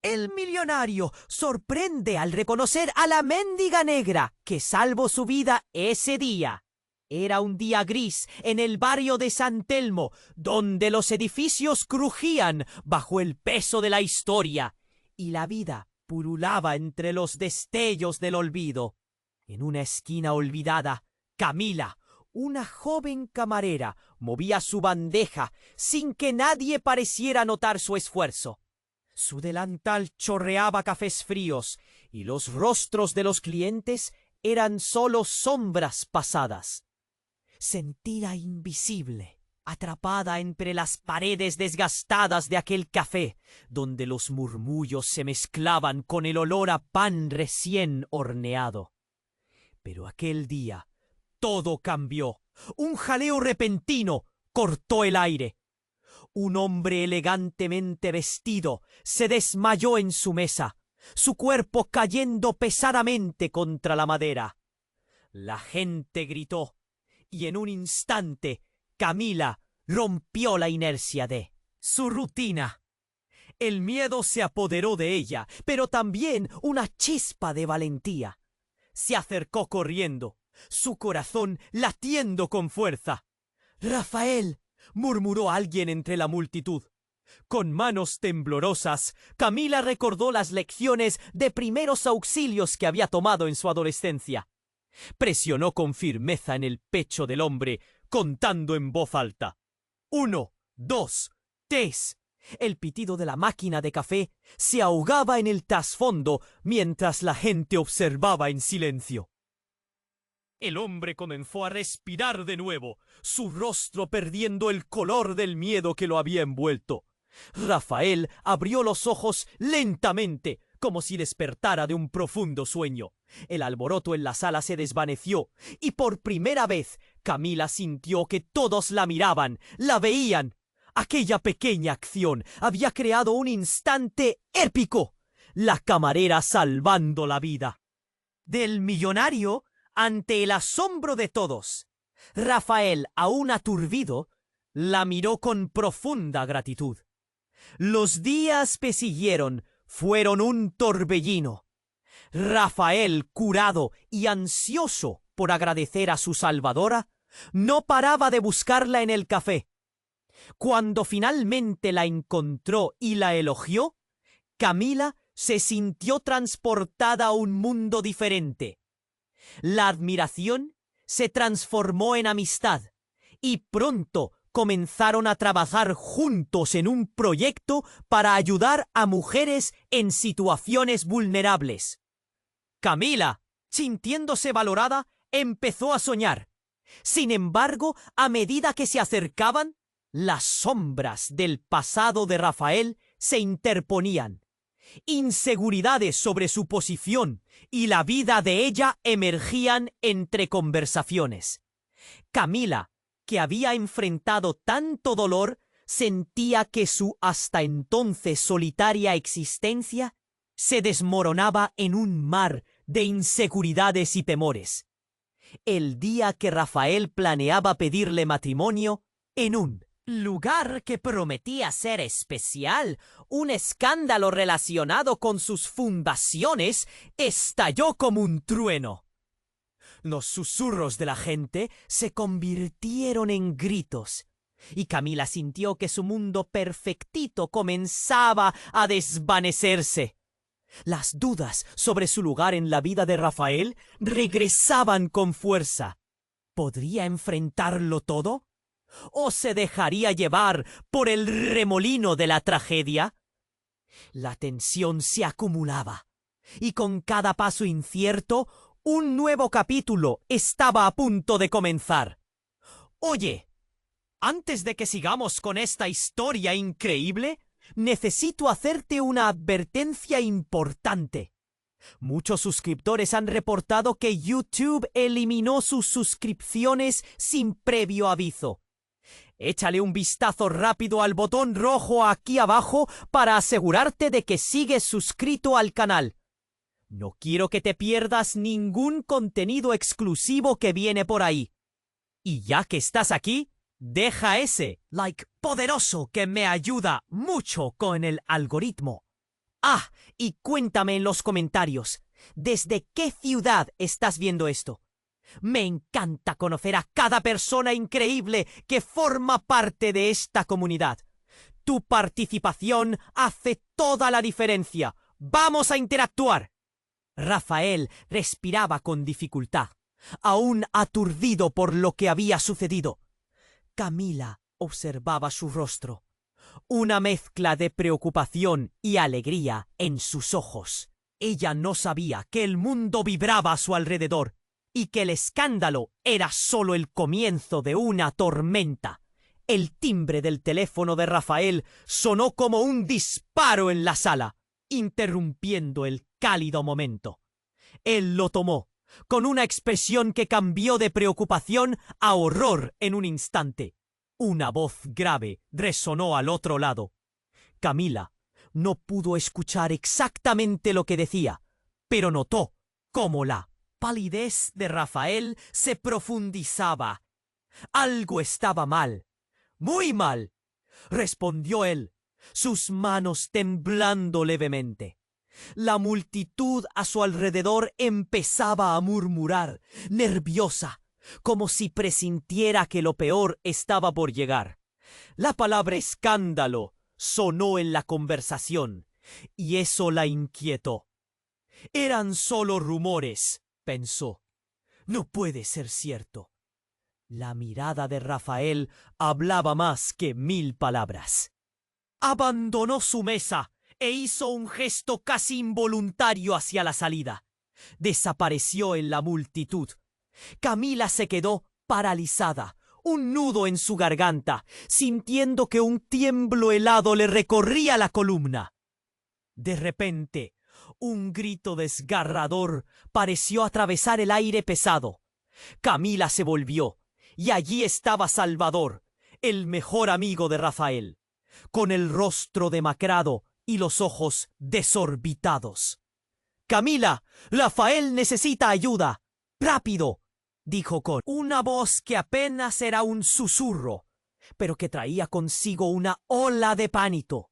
El millonario sorprende al reconocer a la mendiga negra que salvó su vida ese día. Era un día gris en el barrio de San Telmo, donde los edificios crujían bajo el peso de la historia y la vida pululaba entre los destellos del olvido. En una esquina olvidada, Camila, una joven camarera, movía su bandeja sin que nadie pareciera notar su esfuerzo. Su delantal chorreaba cafés fríos y los rostros de los clientes eran solo sombras pasadas. Sentía invisible, atrapada entre las paredes desgastadas de aquel café, donde los murmullos se mezclaban con el olor a pan recién horneado. Pero aquel día todo cambió. Un jaleo repentino cortó el aire. Un hombre elegantemente vestido se desmayó en su mesa, su cuerpo cayendo pesadamente contra la madera. La gente gritó, y en un instante Camila rompió la inercia de su rutina. El miedo se apoderó de ella, pero también una chispa de valentía. Se acercó corriendo, su corazón latiendo con fuerza. «¡Rafael!», murmuró alguien entre la multitud. Con manos temblorosas, Camila recordó las lecciones de primeros auxilios que había tomado en su adolescencia. Presionó con firmeza en el pecho del hombre, contando en voz alta. 1, 2, 3. El pitido de la máquina de café se ahogaba en el trasfondo mientras la gente observaba en silencio. El hombre comenzó a respirar de nuevo, su rostro perdiendo el color del miedo que lo había envuelto. Rafael abrió los ojos lentamente, como si despertara de un profundo sueño. El alboroto en la sala se desvaneció, y por primera vez Camila sintió que todos la miraban, la veían. Aquella pequeña acción había creado un instante épico, la camarera salvando la vida del millonario ante el asombro de todos. Rafael, aún aturdido, la miró con profunda gratitud. Los días que siguieron fueron un torbellino. Rafael, curado y ansioso por agradecer a su salvadora, no paraba de buscarla en el café. Cuando finalmente la encontró y la elogió, Camila se sintió transportada a un mundo diferente. La admiración se transformó en amistad y pronto comenzaron a trabajar juntos en un proyecto para ayudar a mujeres en situaciones vulnerables. Camila, sintiéndose valorada, empezó a soñar. Sin embargo, a medida que se acercaban, las sombras del pasado de Rafael se interponían. Inseguridades sobre su posición y la vida de ella emergían entre conversaciones. Camila, que había enfrentado tanto dolor, sentía que su hasta entonces solitaria existencia se desmoronaba en un mar de inseguridades y temores. El día que Rafael planeaba pedirle matrimonio, en un lugar que prometía ser especial, un escándalo relacionado con sus fundaciones estalló como un trueno. Los susurros de la gente se convirtieron en gritos, y Camila sintió que su mundo perfectito comenzaba a desvanecerse. Las dudas sobre su lugar en la vida de Rafael regresaban con fuerza. ¿Podría enfrentarlo todo? ¿O se dejaría llevar por el remolino de la tragedia? La tensión se acumulaba, y con cada paso incierto, un nuevo capítulo estaba a punto de comenzar. Oye, antes de que sigamos con esta historia increíble, necesito hacerte una advertencia importante. Muchos suscriptores han reportado que YouTube eliminó sus suscripciones sin previo aviso. Échale un vistazo rápido al botón rojo aquí abajo para asegurarte de que sigues suscrito al canal. No quiero que te pierdas ningún contenido exclusivo que viene por ahí. Y ya que estás aquí, deja ese like poderoso que me ayuda mucho con el algoritmo. Ah, y cuéntame en los comentarios, ¿desde qué ciudad estás viendo esto? Me encanta conocer a cada persona increíble que forma parte de esta comunidad. Tu participación hace toda la diferencia. ¡Vamos a interactuar! Rafael respiraba con dificultad, aún aturdido por lo que había sucedido. Camila observaba su rostro, una mezcla de preocupación y alegría en sus ojos. Ella no sabía que el mundo vibraba a su alrededor y que el escándalo era solo el comienzo de una tormenta. El timbre del teléfono de Rafael sonó como un disparo en la sala, interrumpiendo el cálido momento. Él lo tomó, con una expresión que cambió de preocupación a horror en un instante. Una voz grave resonó al otro lado. Camila no pudo escuchar exactamente lo que decía, pero notó cómo la palidez de Rafael se profundizaba. Algo estaba mal. ¡Muy mal!, respondió él, sus manos temblando levemente. La multitud a su alrededor empezaba a murmurar, nerviosa, como si presintiera que lo peor estaba por llegar. La palabra escándalo sonó en la conversación, y eso la inquietó. Eran solo rumores, pensó. No puede ser cierto. La mirada de Rafael hablaba más que 1000 palabras. Abandonó su mesa e hizo un gesto casi involuntario hacia la salida. Desapareció en la multitud. Camila se quedó paralizada, un nudo en su garganta, sintiendo que un tiemblo helado le recorría la columna. De repente, un grito desgarrador pareció atravesar el aire pesado. Camila se volvió, y allí estaba Salvador, el mejor amigo de Rafael, con el rostro demacrado y los ojos desorbitados. «Camila, Rafael necesita ayuda. ¡Rápido!», dijo con una voz que apenas era un susurro, pero que traía consigo una ola de pánico.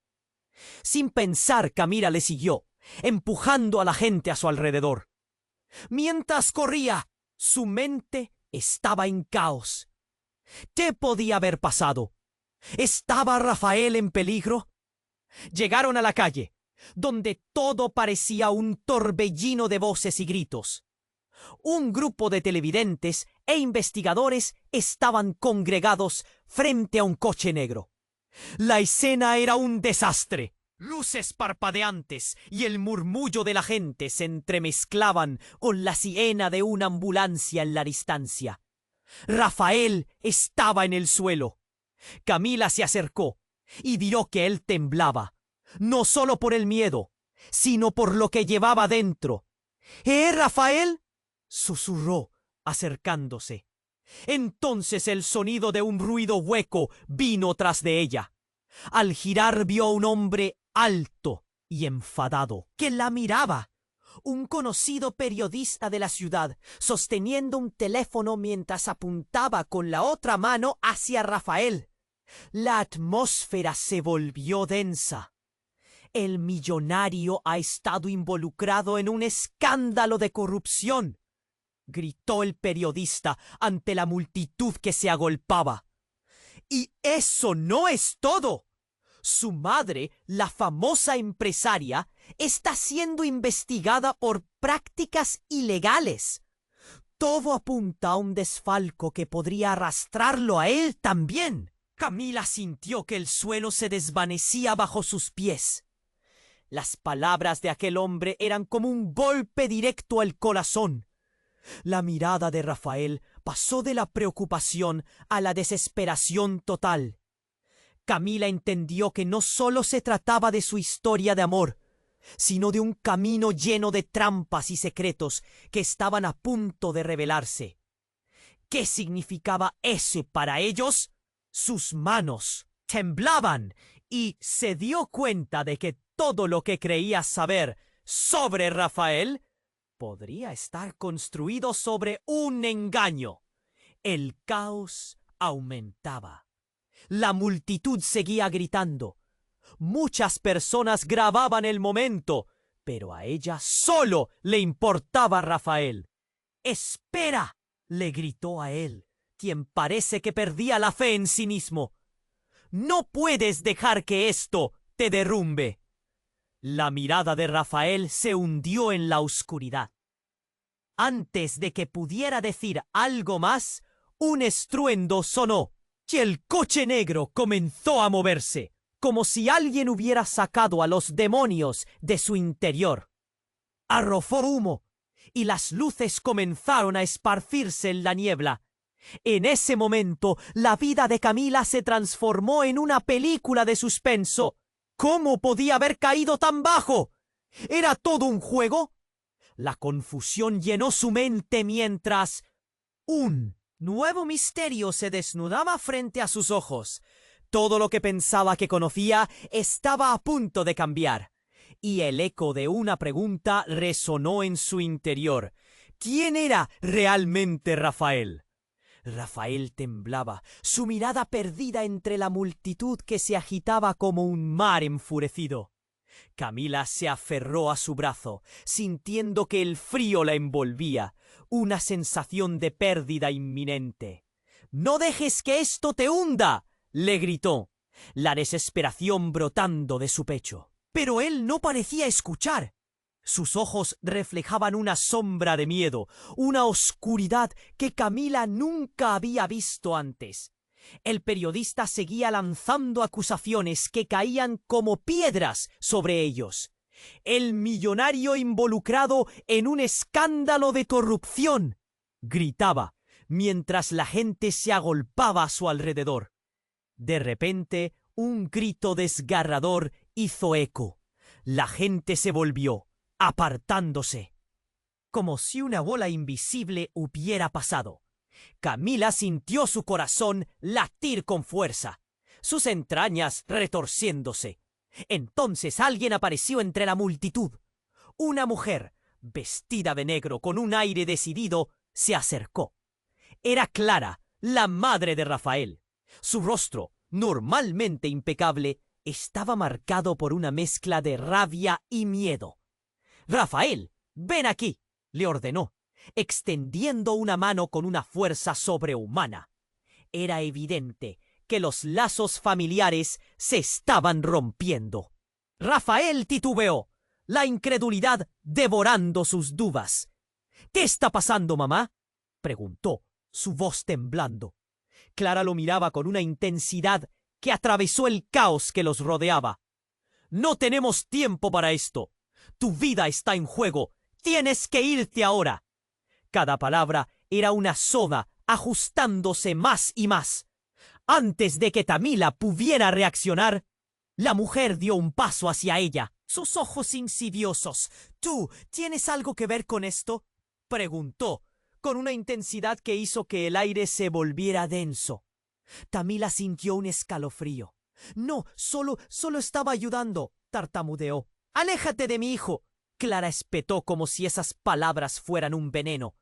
Sin pensar, Camila le siguió, empujando a la gente a su alrededor. Mientras corría, su mente estaba en caos. ¿Qué podía haber pasado? ¿Estaba Rafael en peligro? Llegaron a la calle, donde todo parecía un torbellino de voces y gritos. Un grupo de televidentes e investigadores estaban congregados frente a un coche negro. La escena era un desastre. Luces parpadeantes y el murmullo de la gente se entremezclaban con la sirena de una ambulancia en la distancia. Rafael estaba en el suelo. Camila se acercó y vio que él temblaba, no solo por el miedo, sino por lo que llevaba dentro. Rafael!, susurró, acercándose. Entonces el sonido de un ruido hueco vino tras de ella. Al girar vio a un hombre alto y enfadado que la miraba. Un conocido periodista de la ciudad, sosteniendo un teléfono mientras apuntaba con la otra mano hacia Rafael. La atmósfera se volvió densa. El millonario ha estado involucrado en un escándalo de corrupción, gritó el periodista ante la multitud que se agolpaba. ¡Y eso no es todo! Su madre, la famosa empresaria, está siendo investigada por prácticas ilegales. Todo apunta a un desfalco que podría arrastrarlo a él también. Camila sintió que el suelo se desvanecía bajo sus pies. Las palabras de aquel hombre eran como un golpe directo al corazón. La mirada de Rafael pasó de la preocupación a la desesperación total. Camila entendió que no solo se trataba de su historia de amor, sino de un camino lleno de trampas y secretos que estaban a punto de revelarse. ¿Qué significaba eso para ellos? Sus manos temblaban y se dio cuenta de que todo lo que creía saber sobre Rafael podría estar construido sobre un engaño. El caos aumentaba. La multitud seguía gritando. Muchas personas grababan el momento, pero a ella solo le importaba Rafael. «¡Espera!», le gritó a él, quien parece que perdía la fe en sí mismo. «No puedes dejar que esto te derrumbe». La mirada de Rafael se hundió en la oscuridad. Antes de que pudiera decir algo más, un estruendo sonó y el coche negro comenzó a moverse, como si alguien hubiera sacado a los demonios de su interior. Arrojó humo y las luces comenzaron a esparcirse en la niebla. En ese momento, la vida de Camila se transformó en una película de suspenso. ¿Cómo podía haber caído tan bajo? ¿Era todo un juego? La confusión llenó su mente mientras un nuevo misterio se desnudaba frente a sus ojos. Todo lo que pensaba que conocía estaba a punto de cambiar, y el eco de una pregunta resonó en su interior. ¿Quién era realmente Rafael? Rafael temblaba, su mirada perdida entre la multitud que se agitaba como un mar enfurecido. Camila se aferró a su brazo, sintiendo que el frío la envolvía, una sensación de pérdida inminente. «¡No dejes que esto te hunda!», le gritó, la desesperación brotando de su pecho. Pero él no parecía escuchar. Sus ojos reflejaban una sombra de miedo, una oscuridad que Camila nunca había visto antes. El periodista seguía lanzando acusaciones que caían como piedras sobre ellos. «El millonario involucrado en un escándalo de corrupción», gritaba, mientras la gente se agolpaba a su alrededor. De repente, un grito desgarrador hizo eco. La gente se volvió, apartándose, como si una bola invisible hubiera pasado. Camila sintió su corazón latir con fuerza, sus entrañas retorciéndose. Entonces alguien apareció entre la multitud. Una mujer, vestida de negro con un aire decidido, se acercó. Era Clara, la madre de Rafael. Su rostro, normalmente impecable, estaba marcado por una mezcla de rabia y miedo. «Rafael, ven aquí», le ordenó, extendiendo una mano con una fuerza sobrehumana. Era evidente que los lazos familiares se estaban rompiendo. Rafael titubeó, la incredulidad devorando sus dudas. «¿Qué está pasando, mamá?», preguntó, su voz temblando. Clara lo miraba con una intensidad que atravesó el caos que los rodeaba. «No tenemos tiempo para esto. Tu vida está en juego. Tienes que irte ahora». Cada palabra era una soga ajustándose más y más. Antes de que Camila pudiera reaccionar, la mujer dio un paso hacia ella, sus ojos insidiosos. «¿Tú tienes algo que ver con esto?», preguntó, con una intensidad que hizo que el aire se volviera denso. Camila sintió un escalofrío. «No, solo estaba ayudando», tartamudeó. «¡Aléjate de mi hijo!», Clara espetó como si esas palabras fueran un veneno.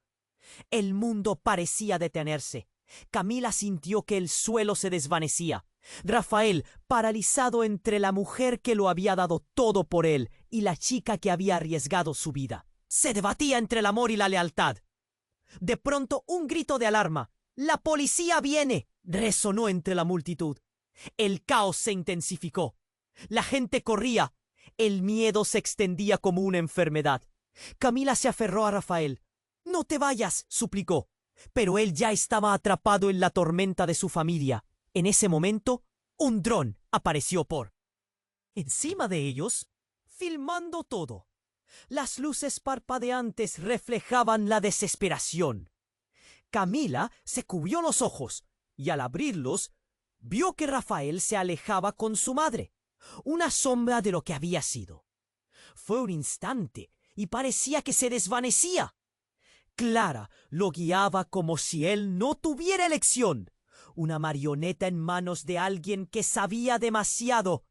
El mundo parecía detenerse. Camila sintió que el suelo se desvanecía. Rafael, paralizado entre la mujer que lo había dado todo por él y la chica que había arriesgado su vida, se debatía entre el amor y la lealtad. De pronto, un grito de alarma. «¡La policía viene!», resonó entre la multitud. El caos se intensificó. La gente corría. El miedo se extendía como una enfermedad. Camila se aferró a Rafael. «No te vayas», suplicó. Pero él ya estaba atrapado en la tormenta de su familia. En ese momento, un dron apareció por encima de ellos, filmando todo. Las luces parpadeantes reflejaban la desesperación. Camila se cubrió los ojos y al abrirlos, vio que Rafael se alejaba con su madre, una sombra de lo que había sido. Fue un instante y parecía que se desvanecía. Clara lo guiaba como si él no tuviera elección, una marioneta en manos de alguien que sabía demasiado.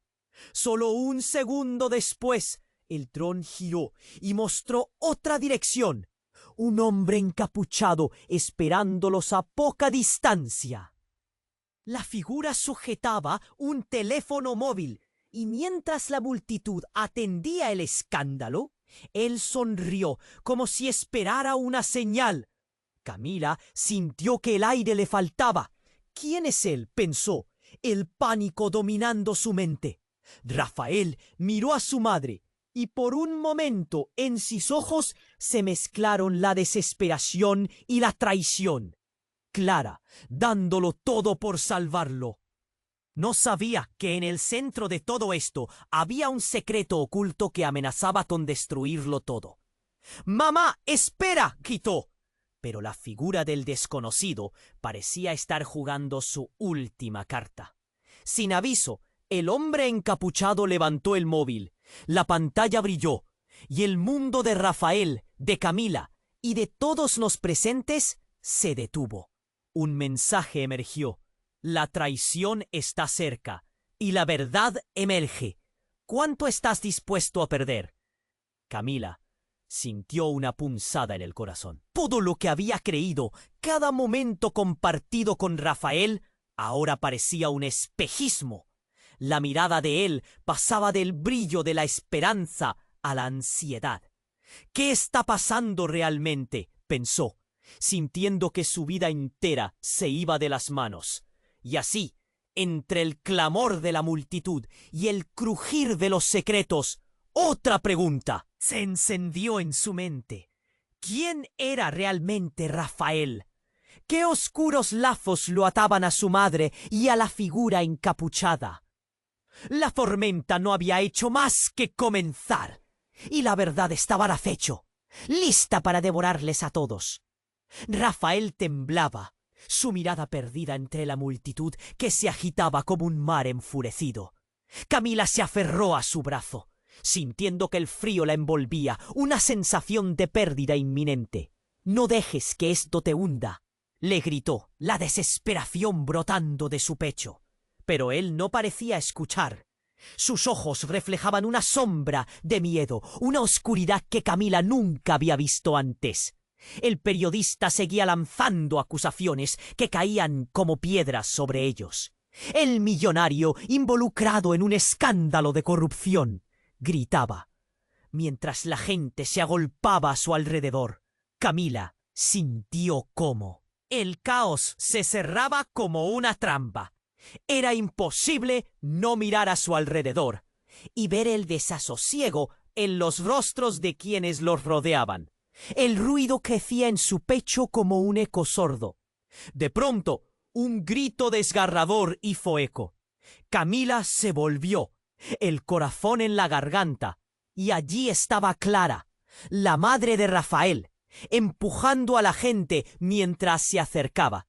Solo un segundo después, el dron giró y mostró otra dirección. Un hombre encapuchado esperándolos a poca distancia. La figura sujetaba un teléfono móvil Y mientras la multitud atendía el escándalo, él sonrió como si esperara una señal. Camila sintió que el aire le faltaba. ¿Quién es él?, pensó, el pánico dominando su mente. Rafael miró a su madre, y por un momento en sus ojos se mezclaron la desesperación y la traición. Clara, dándolo todo por salvarlo. No sabía que en el centro de todo esto había un secreto oculto que amenazaba con destruirlo todo. «¡Mamá, espera!», gritó. Pero la figura del desconocido parecía estar jugando su última carta. Sin aviso, el hombre encapuchado levantó el móvil. La pantalla brilló, y el mundo de Rafael, de Camila y de todos los presentes se detuvo. Un mensaje emergió. La traición está cerca, y la verdad emerge. ¿Cuánto estás dispuesto a perder? Camila sintió una punzada en el corazón. Todo lo que había creído, cada momento compartido con Rafael, ahora parecía un espejismo. La mirada de él pasaba del brillo de la esperanza a la ansiedad. ¿Qué está pasando realmente?, pensó, sintiendo que su vida entera se iba de las manos. Y así, entre el clamor de la multitud y el crujir de los secretos, otra pregunta se encendió en su mente. ¿Quién era realmente Rafael? ¿Qué oscuros lazos lo ataban a su madre y a la figura encapuchada? La tormenta no había hecho más que comenzar, y la verdad estaba al acecho, lista para devorarles a todos. Rafael temblaba, su mirada perdida entre la multitud que se agitaba como un mar enfurecido. Camila se aferró a su brazo, sintiendo que el frío la envolvía, una sensación de pérdida inminente. «No dejes que esto te hunda», le gritó, la desesperación brotando de su pecho. Pero él no parecía escuchar. Sus ojos reflejaban una sombra de miedo, una oscuridad que Camila nunca había visto antes. El periodista seguía lanzando acusaciones que caían como piedras sobre ellos. El millonario, involucrado en un escándalo de corrupción, gritaba, mientras la gente se agolpaba a su alrededor. Camila sintió cómo el caos se cerraba como una trampa. Era imposible no mirar a su alrededor y ver el desasosiego en los rostros de quienes los rodeaban. El ruido crecía en su pecho como un eco sordo. De pronto, un grito desgarrador hizo eco. Camila se volvió, el corazón en la garganta, y allí estaba Clara, la madre de Rafael, empujando a la gente mientras se acercaba.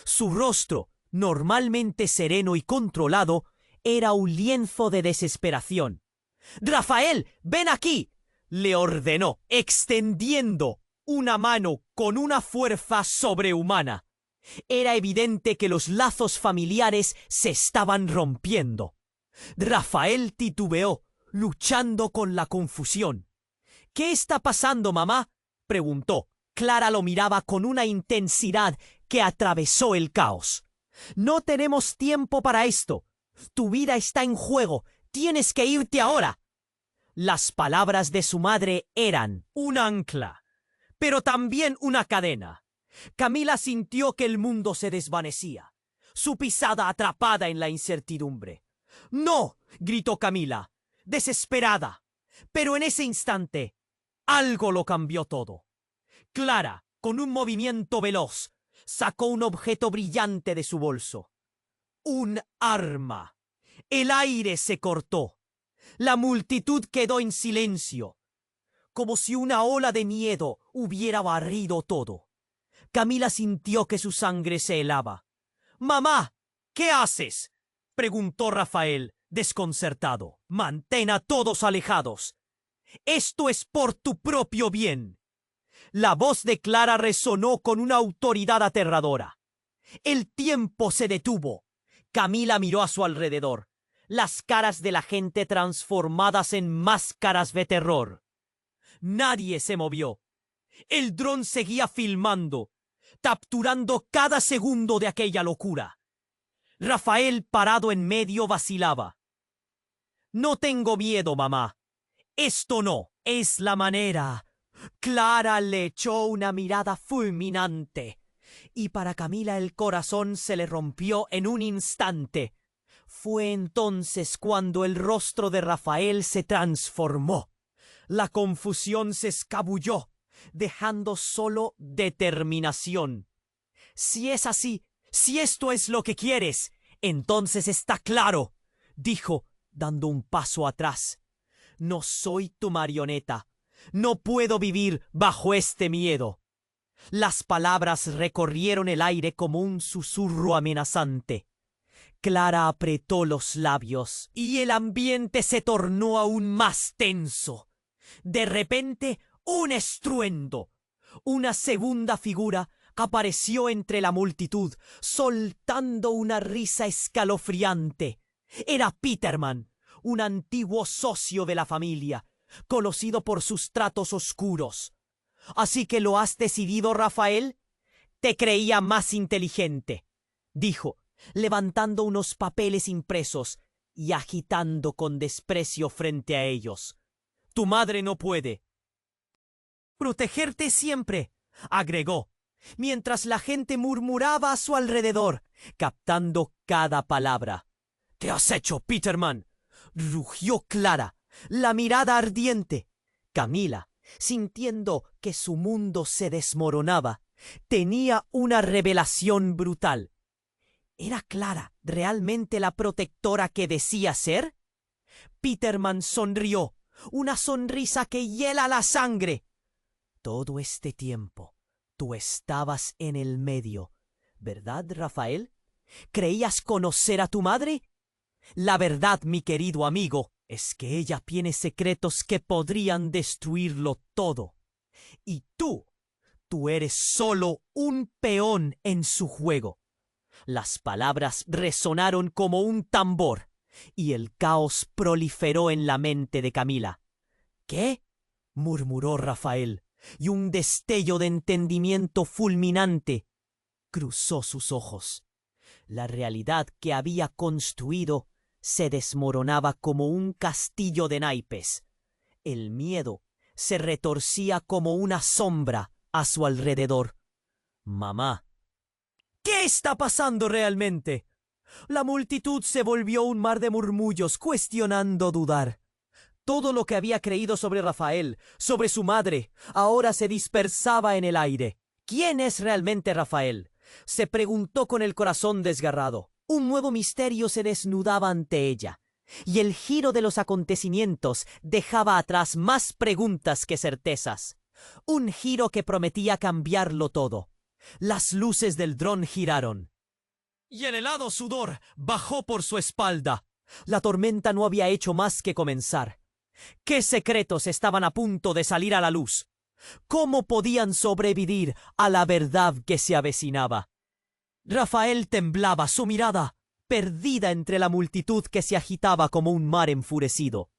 Su rostro, normalmente sereno y controlado, era un lienzo de desesperación. «¡Rafael, ven aquí!», le ordenó, extendiendo una mano con una fuerza sobrehumana. Era evidente que los lazos familiares se estaban rompiendo. Rafael titubeó, luchando con la confusión. «¿Qué está pasando, mamá?», preguntó. Clara lo miraba con una intensidad que atravesó el caos. «No tenemos tiempo para esto. Tu vida está en juego. Tienes que irte ahora». Las palabras de su madre eran un ancla, pero también una cadena. Camila sintió que el mundo se desvanecía, su pisada atrapada en la incertidumbre. «¡No!», gritó Camila, desesperada. Pero en ese instante, algo lo cambió todo. Clara, con un movimiento veloz, sacó un objeto brillante de su bolso. Un arma. El aire se cortó. La multitud quedó en silencio, como si una ola de miedo hubiera barrido todo. Camila sintió que su sangre se helaba. «Mamá, ¿qué haces?», preguntó Rafael, desconcertado. «Mantén a todos alejados. Esto es por tu propio bien». La voz de Clara resonó con una autoridad aterradora. El tiempo se detuvo. Camila miró a su alrededor, las caras de la gente transformadas en máscaras de terror. Nadie se movió. El dron seguía filmando, capturando cada segundo de aquella locura. Rafael, parado en medio, vacilaba. No tengo miedo, mamá. Esto no es la manera. Clara le echó una mirada fulminante, y para Camila el corazón se le rompió en un instante. Fue entonces cuando el rostro de Rafael se transformó. La confusión se escabulló, dejando solo determinación. Si es así, si esto es lo que quieres, entonces está claro, dijo, dando un paso atrás. No soy tu marioneta. No puedo vivir bajo este miedo. Las palabras recorrieron el aire como un susurro amenazante. Clara apretó los labios y el ambiente se tornó aún más tenso. De repente, un estruendo. Una segunda figura apareció entre la multitud, soltando una risa escalofriante. Era Peterman, un antiguo socio de la familia, conocido por sus tratos oscuros. «¿Así que lo has decidido, Rafael? Te creía más inteligente», dijo, levantando unos papeles impresos y agitando con desprecio frente a ellos. «Tu madre no puede protegerte siempre», agregó, mientras la gente murmuraba a su alrededor, captando cada palabra. «¿Qué has hecho, Peterman?», rugió Clara, la mirada ardiente. Camila, sintiendo que su mundo se desmoronaba, tenía una revelación brutal. ¿Era Clara realmente la protectora que decía ser? Peterman sonrió, una sonrisa que hiela la sangre. «Todo este tiempo tú estabas en el medio, ¿verdad, Rafael? ¿Creías conocer a tu madre? La verdad, mi querido amigo, es que ella tiene secretos que podrían destruirlo todo. Y tú eres solo un peón en su juego». Las palabras resonaron como un tambor, y el caos proliferó en la mente de Camila. «¿Qué?», murmuró Rafael, y un destello de entendimiento fulminante cruzó sus ojos. La realidad que había construido se desmoronaba como un castillo de naipes. El miedo se retorcía como una sombra a su alrededor. «Mamá, ¿qué está pasando realmente?». La multitud se volvió un mar de murmullos, cuestionando dudar. Todo lo que había creído sobre Rafael, sobre su madre, ahora se dispersaba en el aire. «¿Quién es realmente Rafael?», se preguntó con el corazón desgarrado. Un nuevo misterio se desnudaba ante ella, y el giro de los acontecimientos dejaba atrás más preguntas que certezas. Un giro que prometía cambiarlo todo. Las luces del dron giraron, y el helado sudor bajó por su espalda. La tormenta no había hecho más que comenzar. ¿Qué secretos estaban a punto de salir a la luz? ¿Cómo podían sobrevivir a la verdad que se avecinaba? Rafael temblaba, su mirada perdida entre la multitud que se agitaba como un mar enfurecido.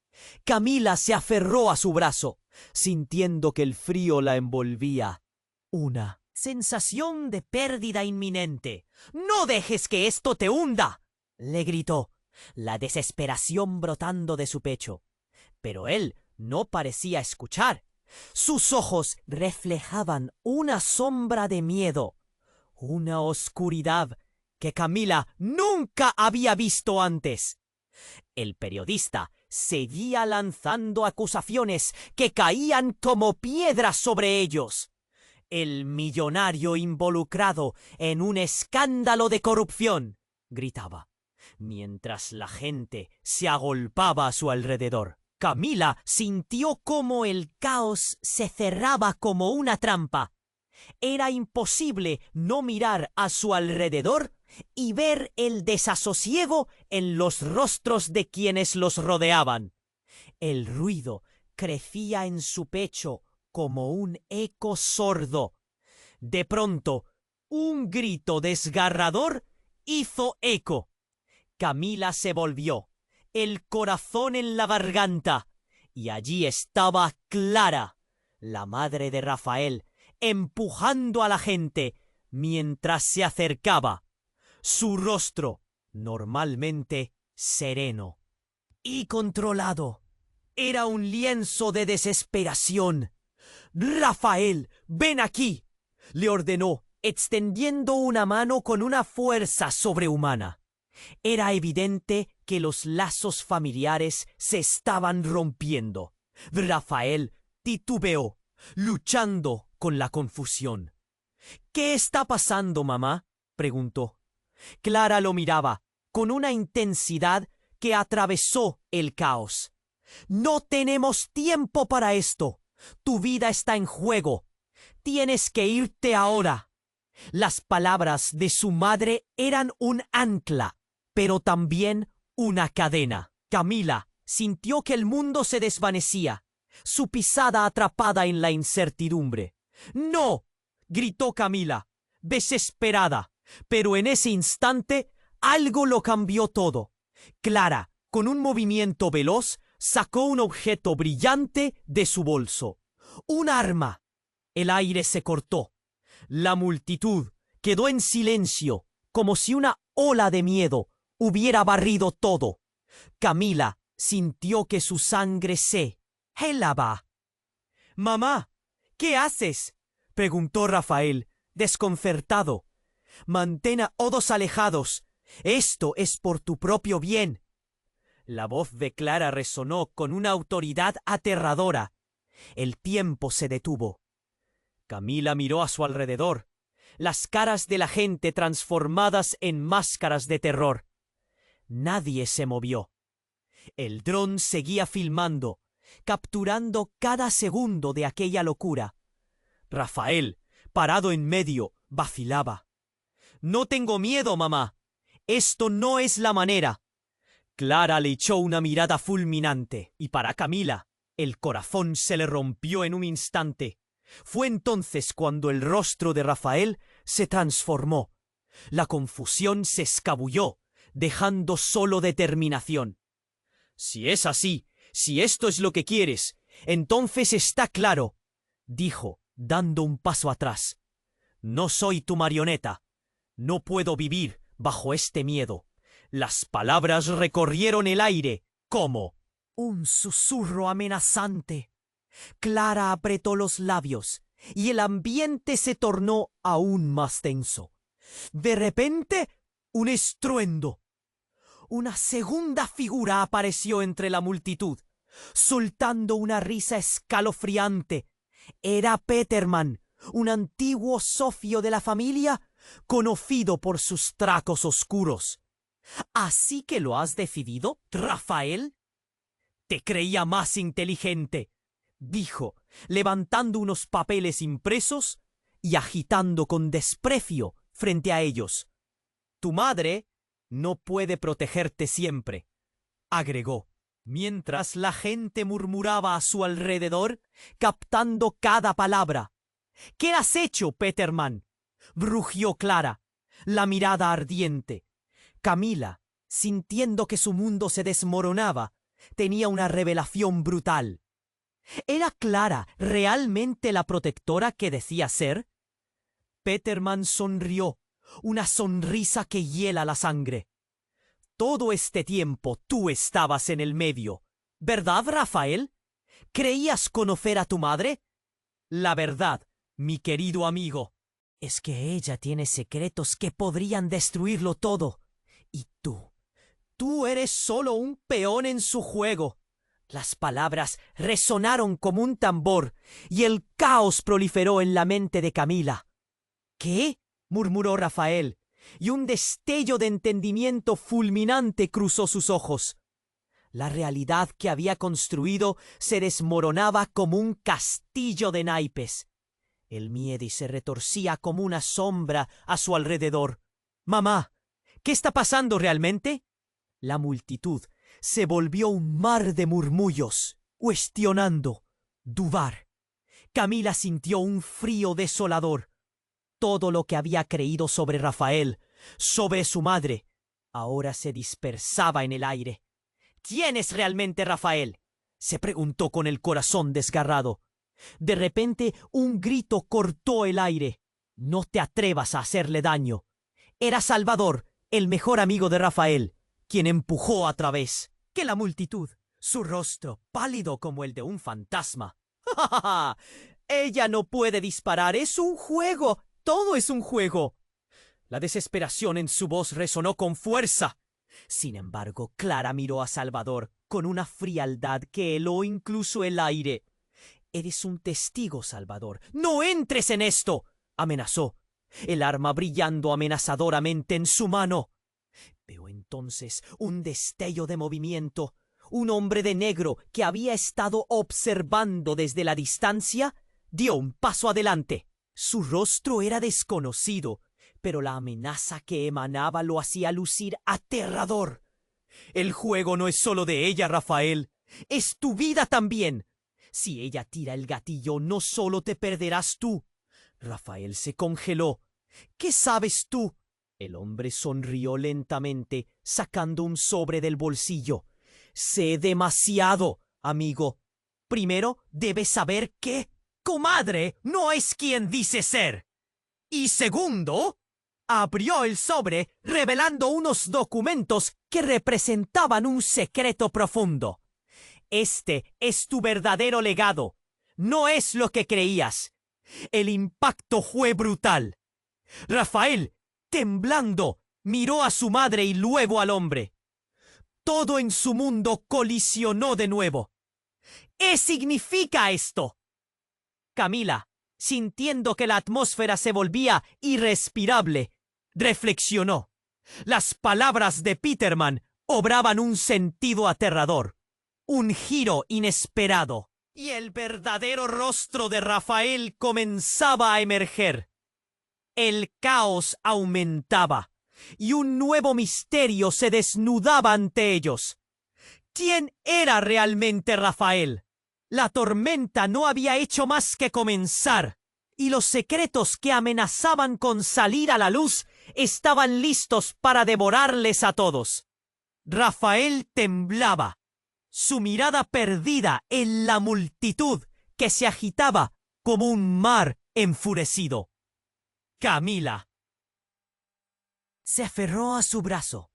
Camila se aferró a su brazo, sintiendo que el frío la envolvía. Una sensación de pérdida inminente. «¡No dejes que esto te hunda!», le gritó, la desesperación brotando de su pecho. Pero él no parecía escuchar. Sus ojos reflejaban una sombra de miedo, una oscuridad que Camila nunca había visto antes. El periodista seguía lanzando acusaciones que caían como piedras sobre ellos. «El millonario involucrado en un escándalo de corrupción», gritaba, mientras la gente se agolpaba a su alrededor. Camila sintió cómo el caos se cerraba como una trampa. Era imposible no mirar a su alrededor y ver el desasosiego en los rostros de quienes los rodeaban. El ruido crecía en su pecho como un eco sordo. De pronto, un grito desgarrador hizo eco. Camila se volvió, el corazón en la garganta, y allí estaba Clara, la madre de Rafael, empujando a la gente mientras se acercaba, su rostro normalmente sereno. y controlado. Era un lienzo de desesperación. «Rafael, ven aquí», le ordenó, extendiendo una mano con una fuerza sobrehumana. Era evidente que los lazos familiares se estaban rompiendo. Rafael titubeó, luchando con la confusión. «¿Qué está pasando, mamá?», preguntó. Clara lo miraba con una intensidad que atravesó el caos. «No tenemos tiempo para esto. Tu vida está en juego. Tienes que irte ahora». Las palabras de su madre eran un ancla, pero también una cadena. Camila sintió que el mundo se desvanecía, su pisada atrapada en la incertidumbre. «¡No!», gritó Camila, desesperada, pero en ese instante algo lo cambió todo. Clara, con un movimiento veloz, sacó un objeto brillante de su bolso. ¡Un arma! El aire se cortó. La multitud quedó en silencio, como si una ola de miedo hubiera barrido todo. Camila sintió que su sangre se helaba. «Mamá, ¿qué haces?», preguntó Rafael, desconcertado. «Mantén a todos alejados. Esto es por tu propio bien». La voz de Clara resonó con una autoridad aterradora. El tiempo se detuvo. Camila miró a su alrededor, las caras de la gente transformadas en máscaras de terror. Nadie se movió. El dron seguía filmando, capturando cada segundo de aquella locura. Rafael, parado en medio, vacilaba. «No tengo miedo, mamá. Esto no es la manera». Clara le echó una mirada fulminante, y para Camila, el corazón se le rompió en un instante. Fue entonces cuando el rostro de Rafael se transformó. La confusión se escabulló, dejando solo determinación. «Si es así, si esto es lo que quieres, entonces está claro», dijo, dando un paso atrás. «No soy tu marioneta. No puedo vivir bajo este miedo». Las palabras recorrieron el aire como un susurro amenazante. Clara apretó los labios y el ambiente se tornó aún más tenso. De repente, un estruendo. Una segunda figura apareció entre la multitud, soltando una risa escalofriante. Era Peterman, un antiguo socio de la familia, conocido por sus tracos oscuros. «¿Así que lo has decidido, Rafael?». «Te creía más inteligente», dijo, levantando unos papeles impresos y agitando con desprecio frente a ellos. «Tu madre no puede protegerte siempre», agregó, mientras la gente murmuraba a su alrededor, captando cada palabra. «¿Qué has hecho, Peterman?», rugió Clara, la mirada ardiente. Camila, sintiendo que su mundo se desmoronaba, tenía una revelación brutal. ¿Era Clara realmente la protectora que decía ser? Peterman sonrió, una sonrisa que hiela la sangre. «Todo este tiempo tú estabas en el medio, ¿verdad, Rafael? ¿Creías conocer a tu madre? La verdad, mi querido amigo, es que ella tiene secretos que podrían destruirlo todo. Y tú eres solo un peón en su juego». Las palabras resonaron como un tambor y el caos proliferó en la mente de Camila. «¿Qué?», murmuró Rafael, y un destello de entendimiento fulminante cruzó sus ojos. La realidad que había construido se desmoronaba como un castillo de naipes. El miedo se retorcía como una sombra a su alrededor. «Mamá, ¿qué está pasando realmente?». La multitud se volvió un mar de murmullos, cuestionando, dudar. Camila sintió un frío desolador. Todo lo que había creído sobre Rafael, sobre su madre, ahora se dispersaba en el aire. «¿Quién es realmente Rafael?», se preguntó con el corazón desgarrado. De repente un grito cortó el aire. «No te atrevas a hacerle daño». Era Salvador, el mejor amigo de Rafael, quien empujó a través. que la multitud, su rostro pálido como el de un fantasma. ¡Ja, ja, ja! Ella no puede disparar, es un juego, todo es un juego. La desesperación en su voz resonó con fuerza. Sin embargo, Clara miró a Salvador con una frialdad que heló incluso el aire. «Eres un testigo, Salvador. ¡No entres en esto!», amenazó, el arma brillando amenazadoramente en su mano. Veo entonces un destello de movimiento. Un hombre de negro que había estado observando desde la distancia dio un paso adelante. Su rostro era desconocido, pero la amenaza que emanaba lo hacía lucir aterrador. «El juego no es solo de ella, Rafael. Es tu vida también. Si ella tira el gatillo, no solo te perderás tú». Rafael se congeló. «¿Qué sabes tú?». El hombre sonrió lentamente, sacando un sobre del bolsillo. «Sé demasiado, amigo. Primero, debes saber que comadre no es quien dice ser. Y segundo, abrió el sobre, revelando unos documentos que representaban un secreto profundo. Este es tu verdadero legado. No es lo que creías. El impacto fue brutal». Rafael, temblando, miró a su madre y luego al hombre. Todo en su mundo colisionó de nuevo. «¿Qué significa esto?». Camila, sintiendo que la atmósfera se volvía irrespirable, reflexionó. Las palabras de Peterman obraban un sentido aterrador, un giro inesperado, y el verdadero rostro de Rafael comenzaba a emerger. El caos aumentaba, y un nuevo misterio se desnudaba ante ellos. ¿Quién era realmente Rafael? La tormenta no había hecho más que comenzar, y los secretos que amenazaban con salir a la luz estaban listos para devorarles a todos. Rafael temblaba, su mirada perdida en la multitud que se agitaba como un mar enfurecido. Camila se aferró a su brazo,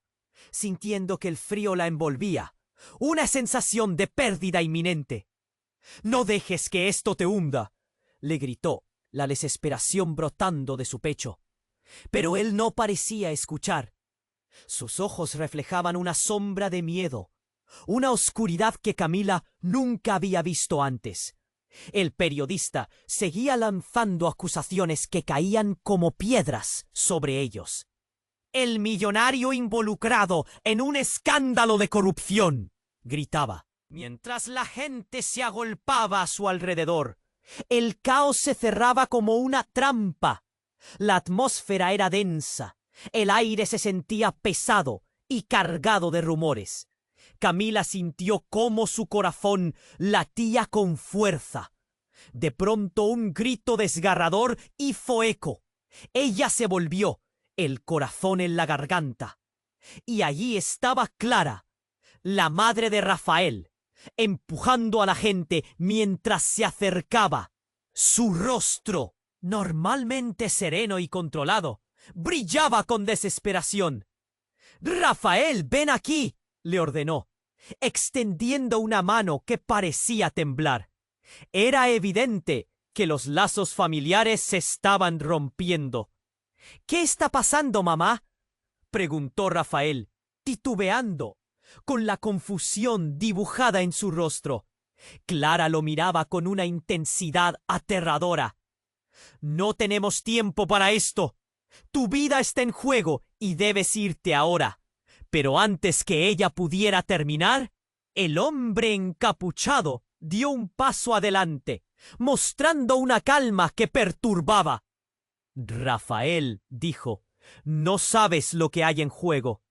sintiendo que el frío la envolvía, una sensación de pérdida inminente. «No dejes que esto te hunda», le gritó, la desesperación brotando de su pecho. Pero él no parecía escuchar. Sus ojos reflejaban una sombra de miedo, una oscuridad que Camila nunca había visto antes. El periodista seguía lanzando acusaciones que caían como piedras sobre ellos. «El millonario involucrado en un escándalo de corrupción», gritaba, mientras la gente se agolpaba a su alrededor. El caos se cerraba como una trampa. La atmósfera era densa, el aire se sentía pesado y cargado de rumores. Camila sintió cómo su corazón latía con fuerza. De pronto un grito desgarrador hizo eco. Ella se volvió, el corazón en la garganta. Y allí estaba Clara, la madre de Rafael, empujando a la gente mientras se acercaba. Su rostro, normalmente sereno y controlado, brillaba con desesperación. «Rafael, ven aquí», le ordenó, extendiendo una mano que parecía temblar. Era evidente que los lazos familiares se estaban rompiendo. «¿Qué está pasando, mamá?», preguntó Rafael, titubeando, con la confusión dibujada en su rostro. Clara lo miraba con una intensidad aterradora. «No tenemos tiempo para esto. Tu vida está en juego y debes irte ahora». Pero antes que ella pudiera terminar, el hombre encapuchado dio un paso adelante, mostrando una calma que perturbaba. «Rafael», dijo, «no sabes lo que hay en juego».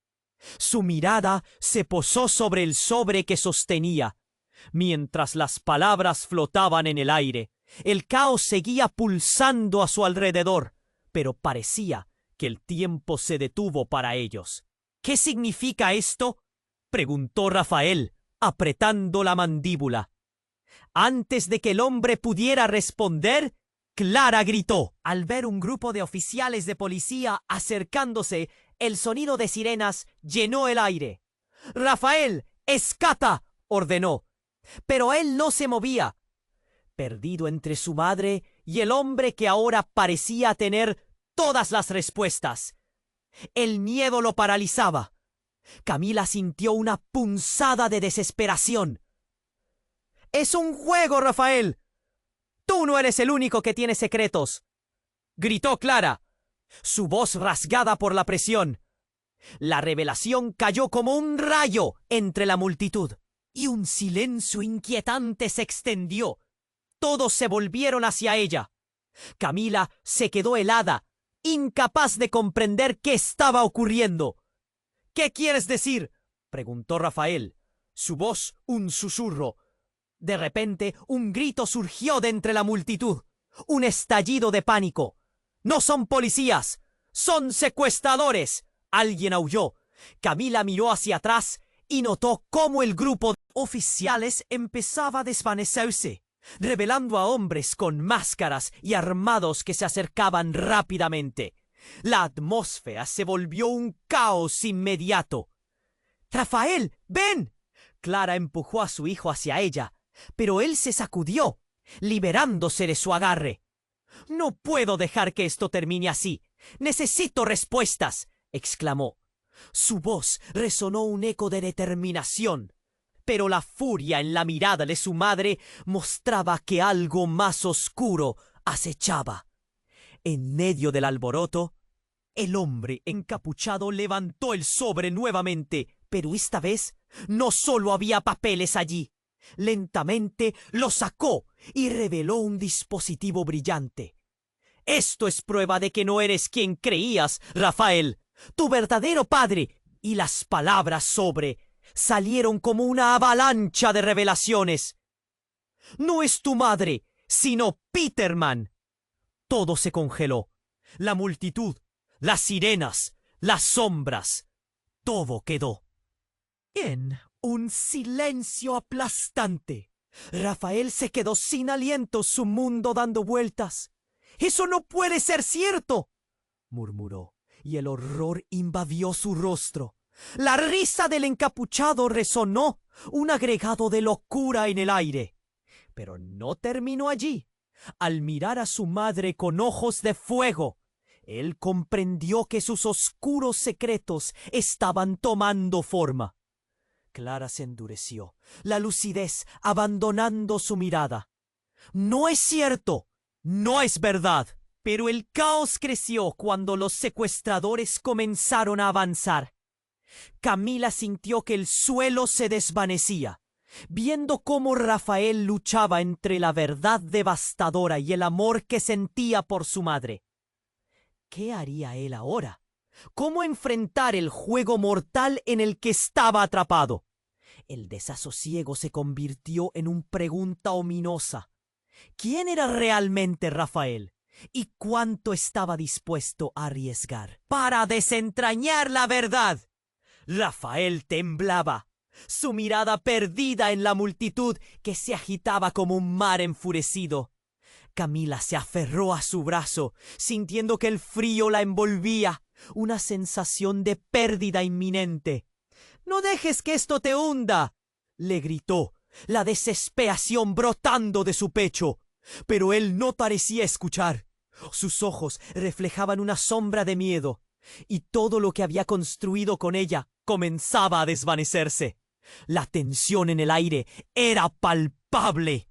Su mirada se posó sobre el sobre que sostenía. Mientras las palabras flotaban en el aire, el caos seguía pulsando a su alrededor, pero parecía que el tiempo se detuvo para ellos. «¿Qué significa esto?», preguntó Rafael, apretando la mandíbula. Antes de que el hombre pudiera responder, Clara gritó. Al ver un grupo de oficiales de policía acercándose, el sonido de sirenas llenó el aire. «Rafael, —¡Escata! —ordenó. Pero él no se movía, perdido entre su madre y el hombre que ahora parecía tener todas las respuestas. El miedo lo paralizaba. Camila sintió una punzada de desesperación. —¡Es un juego, Rafael! ¡Tú no eres el único que tiene secretos! —gritó Clara, su voz rasgada por la presión. La revelación cayó como un rayo entre la multitud, y un silencio inquietante se extendió. Todos se volvieron hacia ella. Camila se quedó helada, incapaz de comprender qué estaba ocurriendo. —¿Qué quieres decir? —preguntó Rafael, su voz un susurro. De repente, un grito surgió de entre la multitud, un estallido de pánico. —¡No son policías! ¡Son secuestradores! Alguien aulló. Camila miró hacia atrás y notó cómo el grupo de oficiales empezaba a desvanecerse, revelando a hombres con máscaras y armados que se acercaban rápidamente. La atmósfera se volvió un caos inmediato. —¡Rafael, ven! Clara empujó a su hijo hacia ella, pero él se sacudió, liberándose de su agarre. —No puedo dejar que esto termine así. Necesito respuestas —exclamó. Su voz resonó un eco de determinación, pero la furia en la mirada de su madre mostraba que algo más oscuro acechaba. En medio del alboroto, el hombre encapuchado levantó el sobre nuevamente, pero esta vez no solo había papeles allí. Lentamente lo sacó y reveló un dispositivo brillante. —Esto es prueba de que no eres quien creías, Rafael. Tu verdadero padre. Y las palabras sobre salieron como una avalancha de revelaciones. —No es tu madre, sino Peterman. Todo se congeló. La multitud, las sirenas, las sombras. Todo quedó en un silencio aplastante. Rafael se quedó sin aliento, su mundo dando vueltas. —¡Eso no puede ser cierto! —murmuró, y el horror invadió su rostro. La risa del encapuchado resonó, un agregado de locura en el aire. Pero no terminó allí. Al mirar a su madre con ojos de fuego, él comprendió que sus oscuros secretos estaban tomando forma. Clara se endureció, la lucidez abandonando su mirada. —No es cierto, no es verdad. Pero el caos creció cuando los secuestradores comenzaron a avanzar. Camila sintió que el suelo se desvanecía, viendo cómo Rafael luchaba entre la verdad devastadora y el amor que sentía por su madre. ¿Qué haría él ahora? ¿Cómo enfrentar el juego mortal en el que estaba atrapado? El desasosiego se convirtió en una pregunta ominosa. ¿Quién era realmente Rafael? ¿Y cuánto estaba dispuesto a arriesgar para desentrañar la verdad? Rafael temblaba, su mirada perdida en la multitud que se agitaba como un mar enfurecido. Camila se aferró a su brazo, sintiendo que el frío la envolvía, una sensación de pérdida inminente. —¡No dejes que esto te hunda! —le gritó, la desesperación brotando de su pecho. Pero él no parecía escuchar. Sus ojos reflejaban una sombra de miedo, y todo lo que había construido con ella comenzaba a desvanecerse. La tensión en el aire era palpable.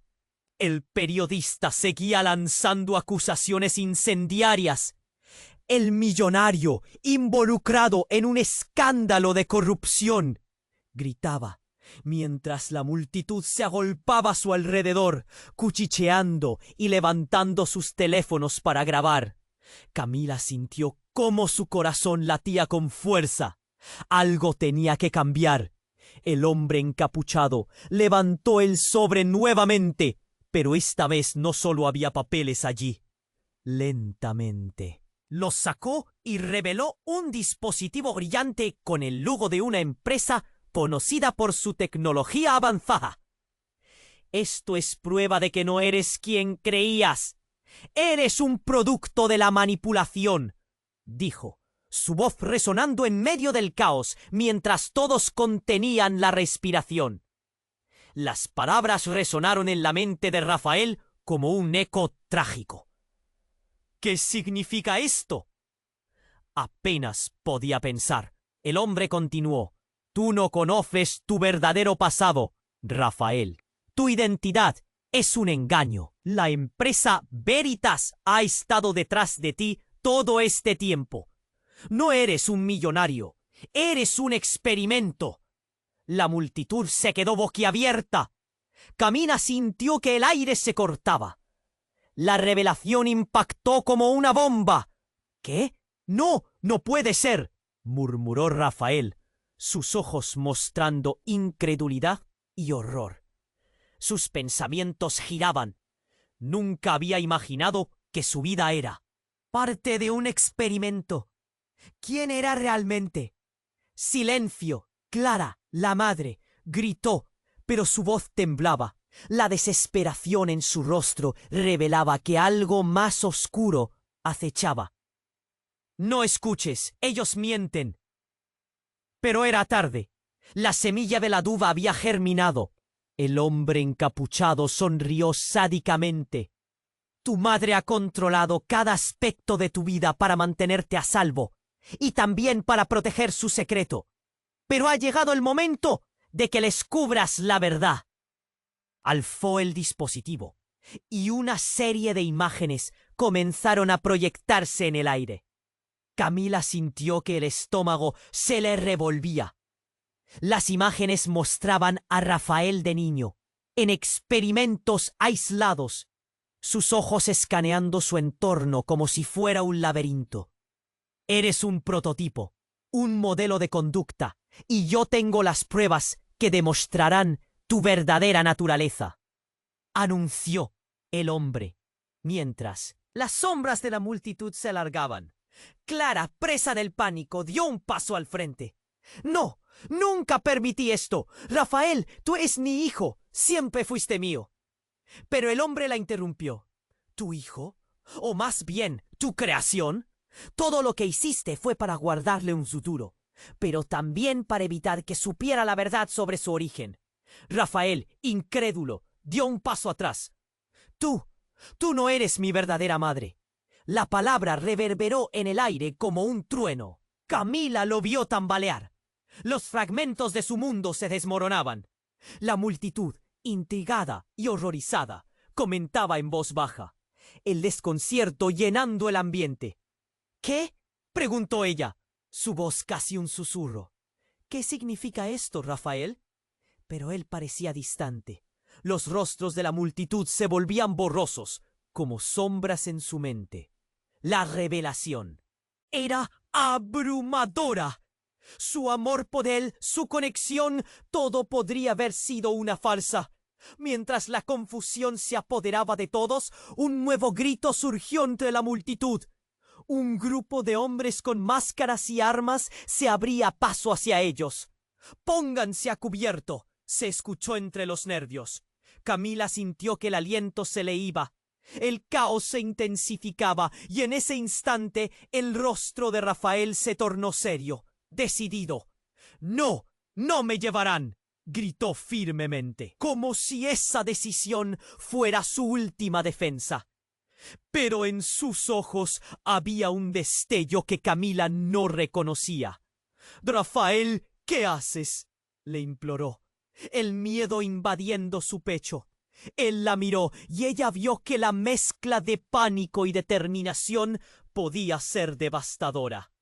El periodista seguía lanzando acusaciones incendiarias. El millonario, involucrado en un escándalo de corrupción, gritaba, mientras la multitud se agolpaba a su alrededor, cuchicheando y levantando sus teléfonos para grabar. Camila sintió cómo su corazón latía con fuerza. Algo tenía que cambiar. El hombre encapuchado levantó el sobre nuevamente, pero esta vez no solo había papeles allí. Lentamente los sacó y reveló un dispositivo brillante con el logo de una empresa conocida por su tecnología avanzada. Esto es prueba de que no eres quien creías. Eres un producto de la manipulación, dijo, su voz resonando en medio del caos mientras todos contenían la respiración. Las palabras resonaron en la mente de Rafael como un eco trágico. ¿Qué significa esto? Apenas podía pensar. El hombre continuó. Tú no conoces tu verdadero pasado, Rafael. Tu identidad es un engaño. La empresa Veritas ha estado detrás de ti todo este tiempo. No eres un millonario. Eres un experimento. La multitud se quedó boquiabierta. Camila sintió que el aire se cortaba. La revelación impactó como una bomba. ¿Qué? No, no puede ser, murmuró Rafael, sus ojos mostrando incredulidad y horror. Sus pensamientos giraban. Nunca había imaginado que su vida era parte de un experimento. ¿Quién era realmente? Silencio. Clara, la madre, gritó, pero su voz temblaba. La desesperación en su rostro revelaba que algo más oscuro acechaba. No escuches, ellos mienten. Pero era tarde. La semilla de la duda había germinado. El hombre encapuchado sonrió sádicamente. Tu madre ha controlado cada aspecto de tu vida para mantenerte a salvo, y también para proteger su secreto. Pero ha llegado el momento de que descubras la verdad. Alzó el dispositivo, y una serie de imágenes comenzaron a proyectarse en el aire. Camila sintió que el estómago se le revolvía. Las imágenes mostraban a Rafael de niño, en experimentos aislados, sus ojos escaneando su entorno como si fuera un laberinto. Eres un prototipo, un modelo de conducta, y yo tengo las pruebas que demostrarán tu verdadera naturaleza, anunció el hombre, mientras las sombras de la multitud se alargaban. Clara, presa del pánico, dio un paso al frente. No, nunca permití esto. Rafael, tú eres mi hijo, siempre fuiste mío. Pero el hombre la interrumpió. ¿Tu hijo? ¿O más bien, tu creación? Todo lo que hiciste fue para guardarle un futuro, pero también para evitar que supiera la verdad sobre su origen. Rafael, incrédulo, dio un paso atrás. Tú no eres mi verdadera madre. La palabra reverberó en el aire como un trueno. Camila lo vio tambalear. Los fragmentos de su mundo se desmoronaban. La multitud, intrigada y horrorizada, comentaba en voz baja, el desconcierto llenando el ambiente. ¿Qué? Preguntó ella, su voz casi un susurro. ¿Qué significa esto, Rafael? Pero él parecía distante. Los rostros de la multitud se volvían borrosos, como sombras en su mente. La revelación era abrumadora. Su amor por él, su conexión, todo podría haber sido una farsa. Mientras la confusión se apoderaba de todos, un nuevo grito surgió entre la multitud. Un grupo de hombres con máscaras y armas se abría paso hacia ellos. «Pónganse a cubierto», se escuchó entre los nervios. Camila sintió que el aliento se le iba. El caos se intensificaba y en ese instante el rostro de Rafael se tornó serio, decidido. «No, no me llevarán», gritó firmemente, como si esa decisión fuera su última defensa. Pero en sus ojos había un destello que Camila no reconocía. «Rafael, ¿qué haces?», le imploró, el miedo invadiendo su pecho. Él la miró y ella vio que la mezcla de pánico y determinación podía ser devastadora.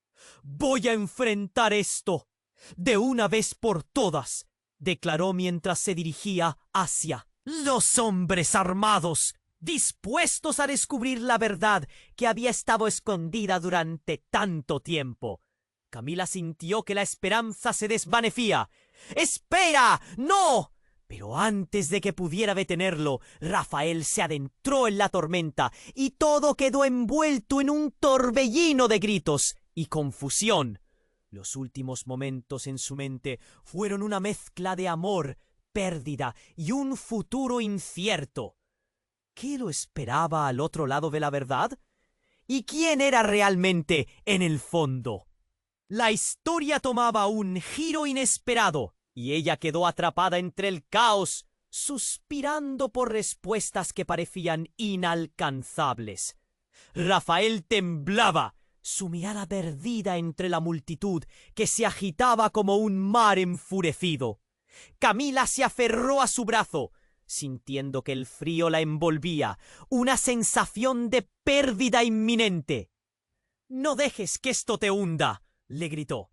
«Voy a enfrentar esto de una vez por todas», declaró mientras se dirigía hacia los hombres armados, dispuestos a descubrir la verdad que había estado escondida durante tanto tiempo. Camila sintió que la esperanza se desvanecía. «¡Espera! ¡No!». Pero antes de que pudiera detenerlo, Rafael se adentró en la tormenta y todo quedó envuelto en un torbellino de gritos y confusión. Los últimos momentos en su mente fueron una mezcla de amor, pérdida y un futuro incierto. ¿Qué lo esperaba al otro lado de la verdad? ¿Y quién era realmente en el fondo? La historia tomaba un giro inesperado y ella quedó atrapada entre el caos, suspirando por respuestas que parecían inalcanzables. Rafael temblaba, su mirada perdida entre la multitud que se agitaba como un mar enfurecido. Camila se aferró a su brazo, sintiendo que el frío la envolvía, una sensación de pérdida inminente. «No dejes que esto te hunda», le gritó,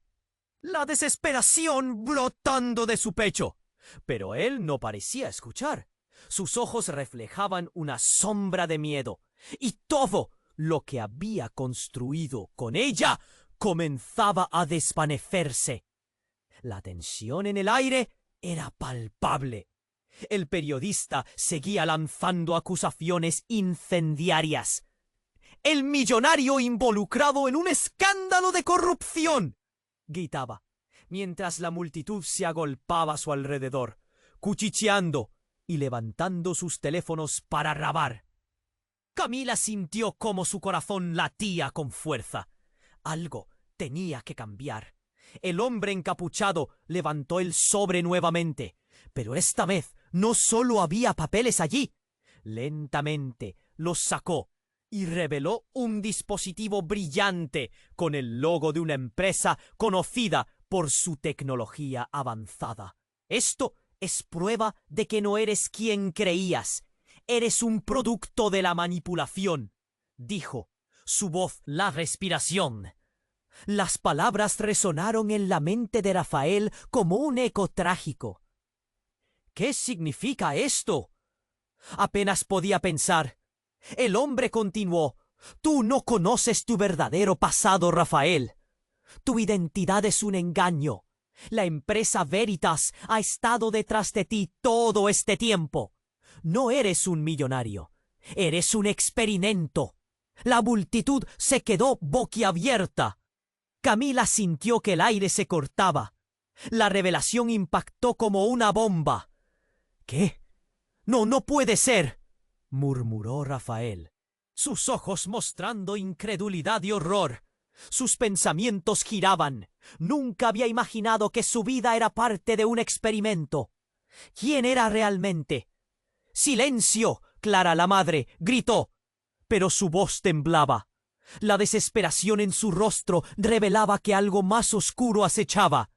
la desesperación brotando de su pecho. Pero él no parecía escuchar. Sus ojos reflejaban una sombra de miedo, y todo lo que había construido con ella comenzaba a desvanecerse. La tensión en el aire era palpable. El periodista seguía lanzando acusaciones incendiarias. «El millonario involucrado en un escándalo de corrupción», gritaba, mientras la multitud se agolpaba a su alrededor, cuchicheando y levantando sus teléfonos para grabar. Camila sintió cómo su corazón latía con fuerza. Algo tenía que cambiar. El hombre encapuchado levantó el sobre nuevamente, pero esta vez no solo había papeles allí. Lentamente los sacó y reveló un dispositivo brillante con el logo de una empresa conocida por su tecnología avanzada. «Esto es prueba de que no eres quien creías. Eres un producto de la manipulación», dijo, su voz la respiración. Las palabras resonaron en la mente de Rafael como un eco trágico. «¿Qué significa esto?», apenas podía pensar. El hombre continuó: «Tú no conoces tu verdadero pasado, Rafael. Tu identidad es un engaño. La empresa Veritas ha estado detrás de ti todo este tiempo. No eres un millonario. Eres un experimento». La multitud se quedó boquiabierta. Camila sintió que el aire se cortaba. La revelación impactó como una bomba. «¿Qué? No puede ser», murmuró Rafael, sus ojos mostrando incredulidad y horror. Sus pensamientos giraban. Nunca había imaginado que su vida era parte de un experimento. ¿Quién era realmente? «¡Silencio!», Clara la madre gritó, pero su voz temblaba. La desesperación en su rostro revelaba que algo más oscuro acechaba.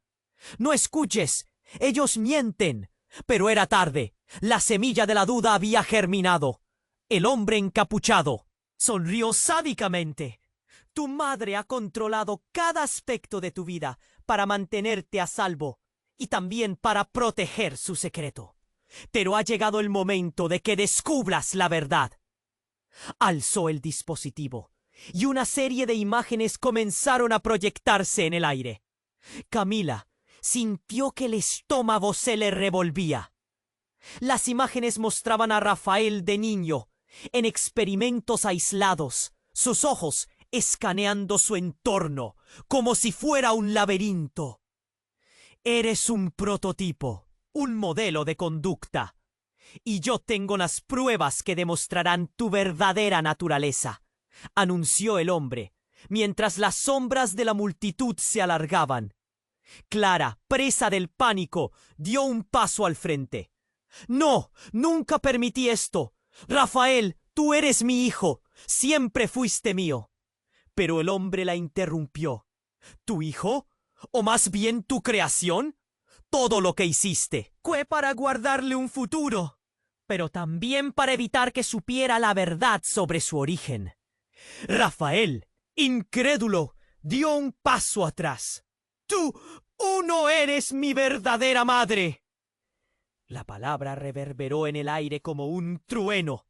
«No escuches, ellos mienten». Pero era tarde. La semilla de la duda había germinado. El hombre encapuchado sonrió sádicamente. «Tu madre ha controlado cada aspecto de tu vida para mantenerte a salvo y también para proteger su secreto. Pero ha llegado el momento de que descubras la verdad». Alzó el dispositivo y una serie de imágenes comenzaron a proyectarse en el aire. Camila sintió que el estómago se le revolvía. Las imágenes mostraban a Rafael de niño, en experimentos aislados, sus ojos escaneando su entorno, como si fuera un laberinto. «Eres un prototipo, un modelo de conducta, y yo tengo las pruebas que demostrarán tu verdadera naturaleza», anunció el hombre, mientras las sombras de la multitud se alargaban. Clara, presa del pánico, dio un paso al frente. «No, nunca permití esto. Rafael, tú eres mi hijo. Siempre fuiste mío». Pero el hombre la interrumpió. «¿Tu hijo? ¿O más bien tu creación? Todo lo que hiciste fue para guardarle un futuro, pero también para evitar que supiera la verdad sobre su origen». Rafael, incrédulo, dio un paso atrás. «Tú no eres mi verdadera madre». La palabra reverberó en el aire como un trueno.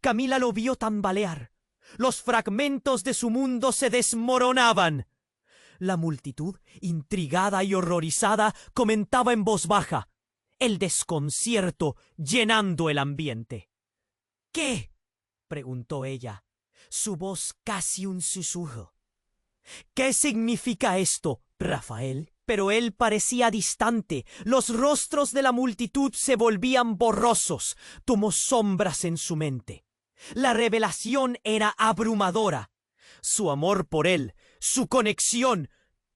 Camila lo vio tambalear. Los fragmentos de su mundo se desmoronaban. La multitud, intrigada y horrorizada, comentaba en voz baja, el desconcierto llenando el ambiente. «¿Qué?», preguntó ella, su voz casi un susurro. «¿Qué significa esto, Rafael?». Pero él parecía distante. Los rostros de la multitud se volvían borrosos, como sombras en su mente. La revelación era abrumadora. Su amor por él, su conexión,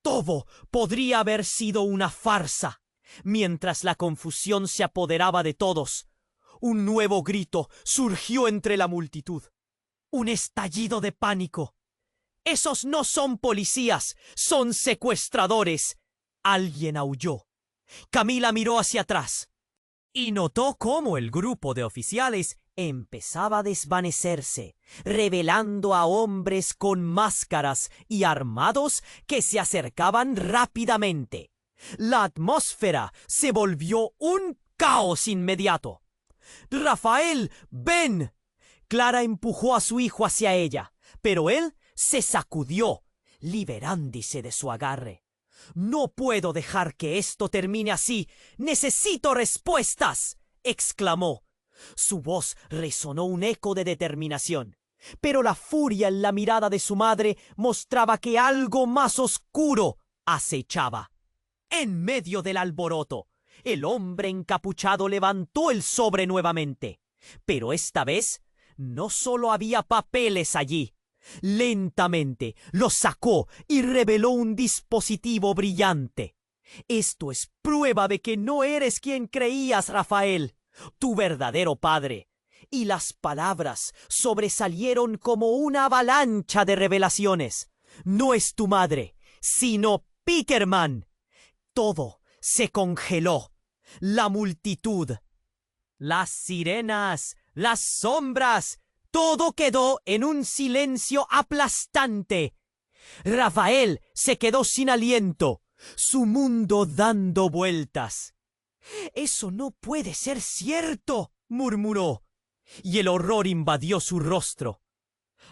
Todo podría haber sido una farsa. Mientras la confusión se apoderaba de todos, un nuevo grito surgió entre la multitud. Un estallido de pánico. «¡Esos no son policías! ¡Son secuestradores!» Alguien aulló. Camila miró hacia atrás y notó cómo el grupo de oficiales empezaba a desvanecerse, revelando a hombres con máscaras y armados que se acercaban rápidamente. La atmósfera se volvió un caos inmediato. «¡Rafael, ven!» Clara empujó a su hijo hacia ella, pero él se sacudió, liberándose de su agarre. «No puedo dejar que esto termine así. ¡Necesito respuestas!», exclamó. Su voz resonó un eco de determinación, pero la furia en la mirada de su madre mostraba que algo más oscuro acechaba. En medio del alboroto, el hombre encapuchado levantó el sobre nuevamente, pero esta vez no solo había papeles allí. Lentamente los sacó y reveló un dispositivo brillante. «Esto es prueba de que no eres quien creías, Rafael, tu verdadero padre». Y las palabras sobresalieron como una avalancha de revelaciones. «No es tu madre, sino Pickerman». Todo se congeló. La multitud, las sirenas, las sombras, todo quedó en un silencio aplastante. Rafael se quedó sin aliento, su mundo dando vueltas. «Eso no puede ser cierto», murmuró, y el horror invadió su rostro.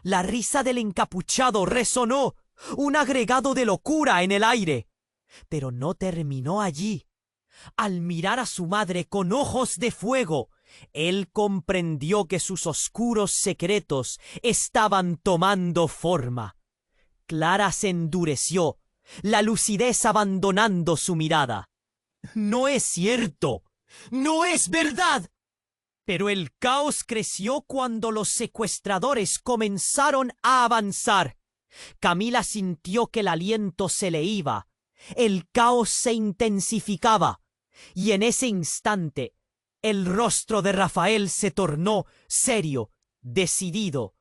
La risa del encapuchado resonó, un agregado de locura en el aire. Pero no terminó allí. Al mirar a su madre con ojos de fuego, él comprendió que sus oscuros secretos estaban tomando forma. Clara se endureció, la lucidez abandonando su mirada. «No es cierto. No es verdad». Pero el caos creció cuando los secuestradores comenzaron a avanzar. Camila sintió que el aliento se le iba. El caos se intensificaba, y en ese instante el rostro de Rafael se tornó serio, decidido.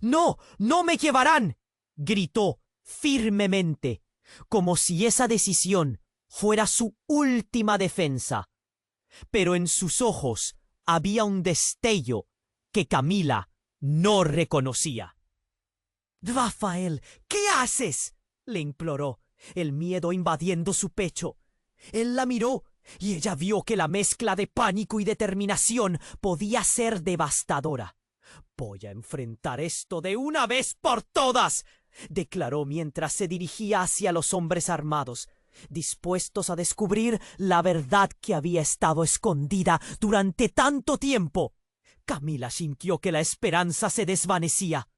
«¡No, no me llevarán!», gritó firmemente, como si esa decisión fuera su última defensa. Pero en sus ojos había un destello que Camila no reconocía. «Rafael, ¿qué haces?», le imploró, el miedo invadiendo su pecho. Él la miró y ella vio que la mezcla de pánico y determinación podía ser devastadora. «Voy a enfrentar esto de una vez por todas», declaró mientras se dirigía hacia los hombres armados, dispuestos a descubrir la verdad que había estado escondida durante tanto tiempo. Camila sintió que la esperanza se desvanecía.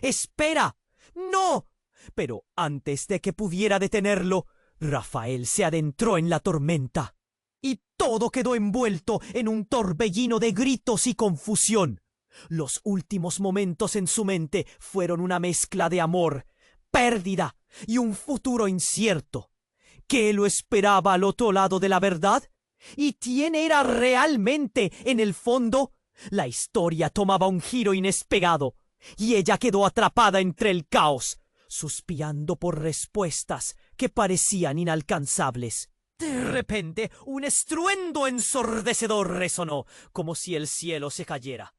«¡Espera! ¡No!». Pero antes de que pudiera detenerlo, Rafael se adentró en la tormenta, y todo quedó envuelto en un torbellino de gritos y confusión. Los últimos momentos en su mente fueron una mezcla de amor, pérdida y un futuro incierto. ¿Qué lo esperaba al otro lado de la verdad? ¿Y quién era realmente en el fondo? La historia tomaba un giro inesperado, y ella quedó atrapada entre el caos, suspirando por respuestas que parecían inalcanzables. De repente, un estruendo ensordecedor resonó, como si el cielo se cayera.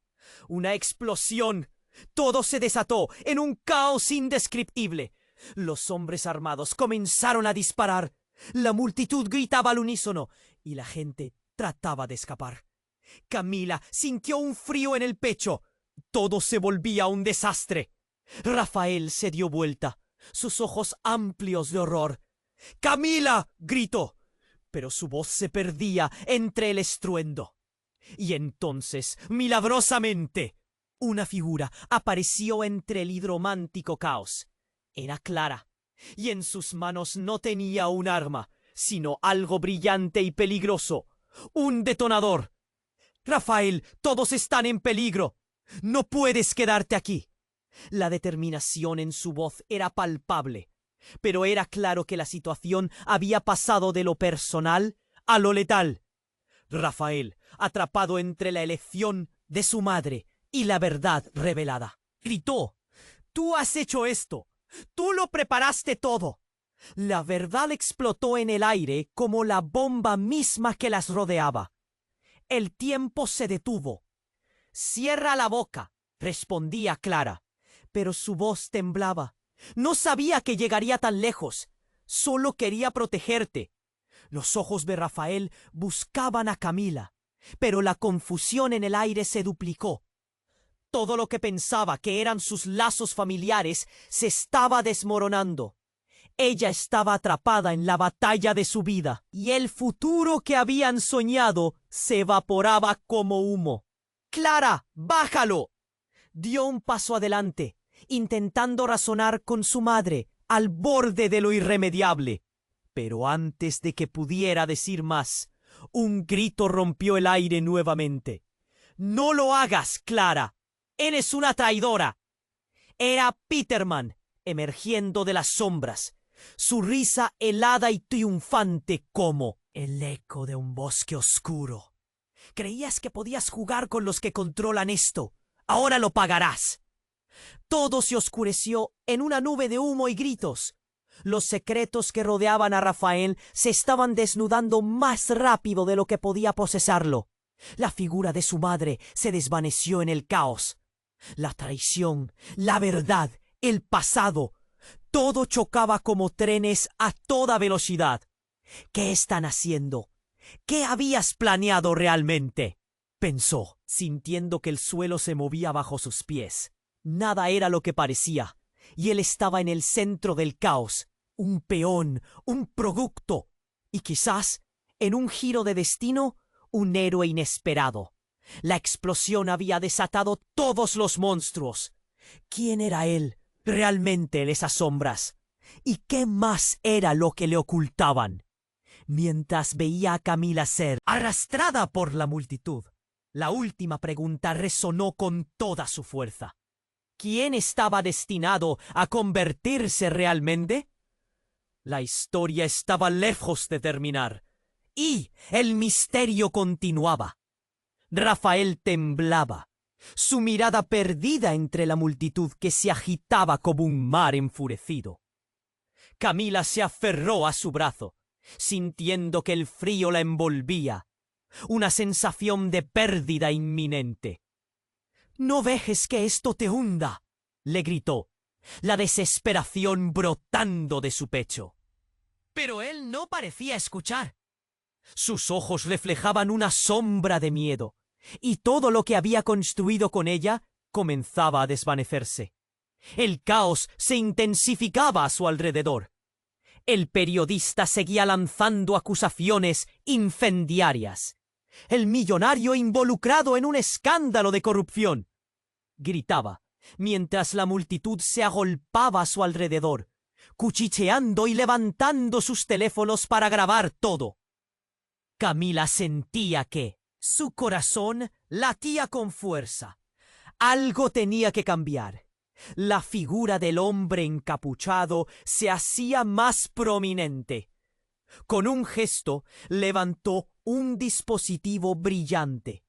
Una explosión. Todo se desató en un caos indescriptible. Los hombres armados comenzaron a disparar. La multitud gritaba al unísono y la gente trataba de escapar. Camila sintió un frío en el pecho. Todo se volvía un desastre. Rafael se dio vuelta, sus ojos amplios de horror. «¡Camila!», gritó, pero su voz se perdía entre el estruendo. Y entonces, milagrosamente, una figura apareció entre el hidromántico caos. Era Clara, y en sus manos no tenía un arma, sino algo brillante y peligroso, un detonador. «Rafael, todos están en peligro. No puedes quedarte aquí». La determinación en su voz era palpable. Pero era claro que la situación había pasado de lo personal a lo letal. Rafael, atrapado entre la elección de su madre y la verdad revelada, gritó: «¡Tú has hecho esto! ¡Tú lo preparaste todo!». La verdad explotó en el aire como la bomba misma que las rodeaba. El tiempo se detuvo. «Cierra la boca», respondía Clara, pero su voz temblaba. No sabía que llegaría tan lejos. Solo quería protegerte. Los ojos de Rafael buscaban a Camila, pero la confusión en el aire se duplicó. Todo lo que pensaba que eran sus lazos familiares se estaba desmoronando. Ella estaba atrapada en la batalla de su vida, y el futuro que habían soñado se evaporaba como humo. «¡Clara, bájalo!». Dio un paso adelante, intentando razonar con su madre, al borde de lo irremediable. Pero antes de que pudiera decir más, un grito rompió el aire nuevamente. «¡No lo hagas, Clara! ¡Eres una traidora!». Era Peterman, emergiendo de las sombras, su risa helada y triunfante como el eco de un bosque oscuro. «Creías que podías jugar con los que controlan esto. Ahora lo pagarás». Todo se oscureció en una nube de humo y gritos. Los secretos que rodeaban a Rafael se estaban desnudando más rápido de lo que podía procesarlo. La figura de su madre se desvaneció en el caos. La traición, la verdad, el pasado, todo chocaba como trenes a toda velocidad. «¿Qué están haciendo? ¿Qué habías planeado realmente?», pensó, sintiendo que el suelo se movía bajo sus pies. Nada era lo que parecía, y él estaba en el centro del caos, un peón, un producto, y quizás, en un giro de destino, un héroe inesperado. La explosión había desatado todos los monstruos. ¿Quién era él realmente en esas sombras? ¿Y qué más era lo que le ocultaban? Mientras veía a Camila ser arrastrada por la multitud, la última pregunta resonó con toda su fuerza. ¿Quién estaba destinado a convertirse realmente? La historia estaba lejos de terminar, y el misterio continuaba. Rafael temblaba, su mirada perdida entre la multitud que se agitaba como un mar enfurecido. Camila se aferró a su brazo, sintiendo que el frío la envolvía, una sensación de pérdida inminente. «No dejes que esto te hunda», le gritó, la desesperación brotando de su pecho. Pero él no parecía escuchar. Sus ojos reflejaban una sombra de miedo, y todo lo que había construido con ella comenzaba a desvanecerse. El caos se intensificaba a su alrededor. El periodista seguía lanzando acusaciones incendiarias. «El millonario involucrado en un escándalo de corrupción», gritaba, mientras la multitud se agolpaba a su alrededor, cuchicheando y levantando sus teléfonos para grabar todo. Camila sentía que su corazón latía con fuerza. Algo tenía que cambiar. La figura del hombre encapuchado se hacía más prominente. Con un gesto levantó un dispositivo brillante,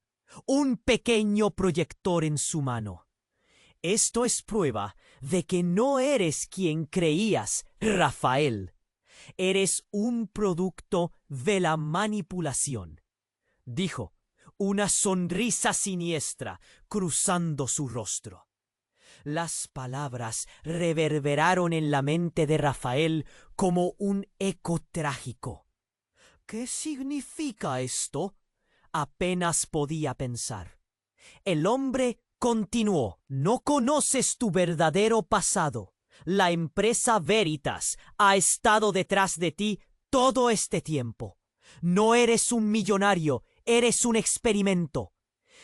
un pequeño proyector en su mano. «Esto es prueba de que no eres quien creías, Rafael. Eres un producto de la manipulación», dijo, una sonrisa siniestra cruzando su rostro. Las palabras reverberaron en la mente de Rafael como un eco trágico. «¿Qué significa esto?», apenas podía pensar. El hombre continuó: «No conoces tu verdadero pasado. La empresa Veritas ha estado detrás de ti todo este tiempo. No eres un millonario, eres un experimento».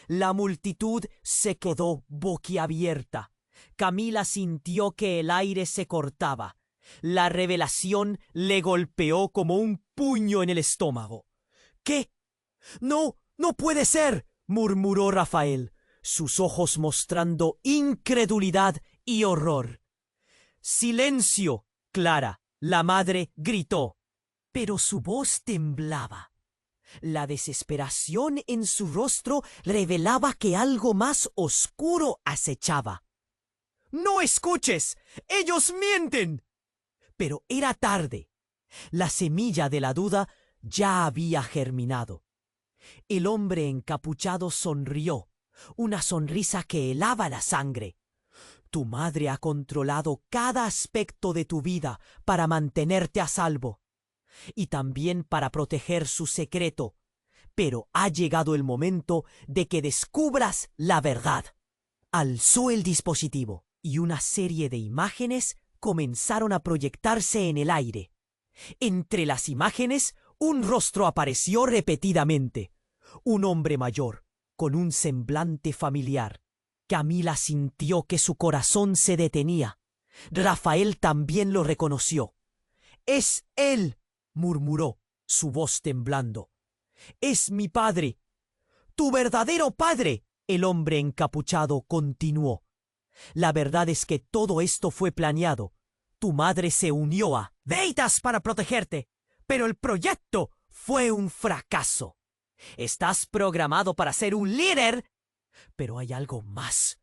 La multitud se quedó boquiabierta. Camila sintió que el aire se cortaba. La revelación le golpeó como un puño en el estómago. «¿Qué? No, no puede ser», murmuró Rafael, sus ojos mostrando incredulidad y horror. «¡Silencio!», Clara, la madre, gritó, pero su voz temblaba. La desesperación en su rostro revelaba que algo más oscuro acechaba. ¡No escuches! ¡Ellos mienten! Pero era tarde. La semilla de la duda ya había germinado. El hombre encapuchado sonrió, una sonrisa que helaba la sangre. Tu madre ha controlado cada aspecto de tu vida para mantenerte a salvo y también para proteger su secreto, pero ha llegado el momento de que descubras la verdad. Alzó el dispositivo y una serie de imágenes comenzaron a proyectarse en el aire. Entre las imágenes, un rostro apareció repetidamente. Un hombre mayor, con un semblante familiar. Camila sintió que su corazón se detenía. Rafael también lo reconoció. «¡Es él!», murmuró, su voz temblando. «¡Es mi padre! ¡Tu verdadero padre!», el hombre encapuchado continuó. «La verdad es que todo esto fue planeado. Tu madre se unió a Veitas para protegerte, pero el proyecto fue un fracaso. Estás programado para ser un líder, pero hay algo más».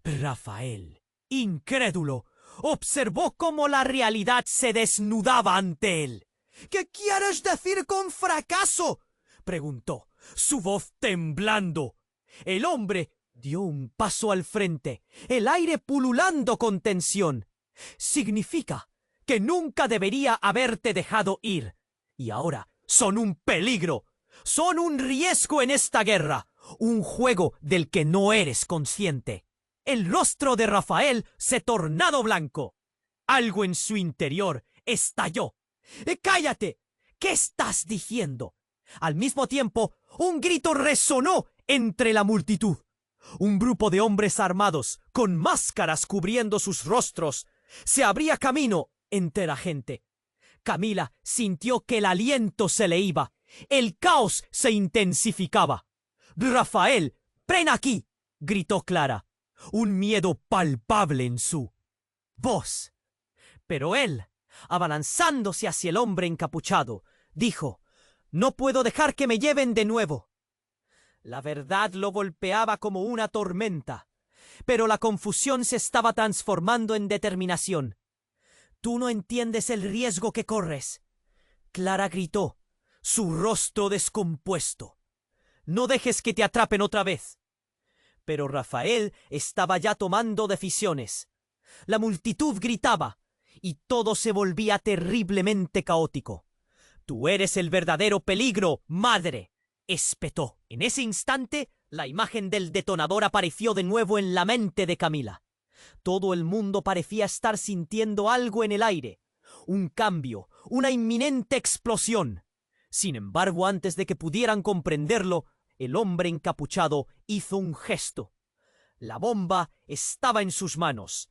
Rafael, incrédulo, observó cómo la realidad se desnudaba ante él. «¿Qué quieres decir con fracaso?», preguntó, su voz temblando. El hombre dio un paso al frente, el aire pululando con tensión. «Significa que nunca debería haberte dejado ir. Y ahora son un peligro, son un riesgo en esta guerra, un juego del que no eres consciente». El rostro de Rafael se tornó blanco. Algo en su interior estalló. «¡Cállate! ¿Qué estás diciendo?». Al mismo tiempo, un grito resonó entre la multitud. Un grupo de hombres armados, con máscaras cubriendo sus rostros, se abría camino entre la gente. Camila sintió que el aliento se le iba. El caos se intensificaba. «Rafael, ven aquí», gritó Clara, un miedo palpable en su voz. Pero él, abalanzándose hacia el hombre encapuchado, dijo: «No puedo dejar que me lleven de nuevo». La verdad lo golpeaba como una tormenta, pero la confusión se estaba transformando en determinación. «Tú no entiendes el riesgo que corres», Clara gritó, su rostro descompuesto. «No dejes que te atrapen otra vez». Pero Rafael estaba ya tomando decisiones. La multitud gritaba, y todo se volvía terriblemente caótico. «Tú eres el verdadero peligro, madre», espetó. En ese instante, la imagen del detonador apareció de nuevo en la mente de Camila. Todo el mundo parecía estar sintiendo algo en el aire. Un cambio, una inminente explosión. Sin embargo, antes de que pudieran comprenderlo, el hombre encapuchado hizo un gesto. La bomba estaba en sus manos.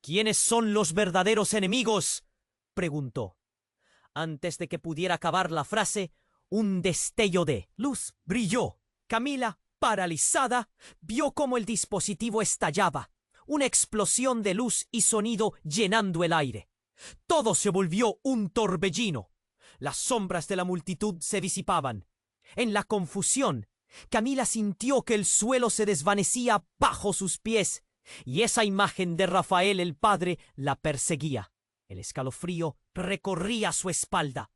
«¿Quiénes son los verdaderos enemigos?», preguntó. Antes de que pudiera acabar la frase, un destello de luz brilló. Camila, paralizada, vio cómo el dispositivo estallaba. Una explosión de luz y sonido llenando el aire. Todo se volvió un torbellino. Las sombras de la multitud se disipaban. En la confusión, Camila sintió que el suelo se desvanecía bajo sus pies, y esa imagen de Rafael el padre la perseguía. El escalofrío recorría su espalda.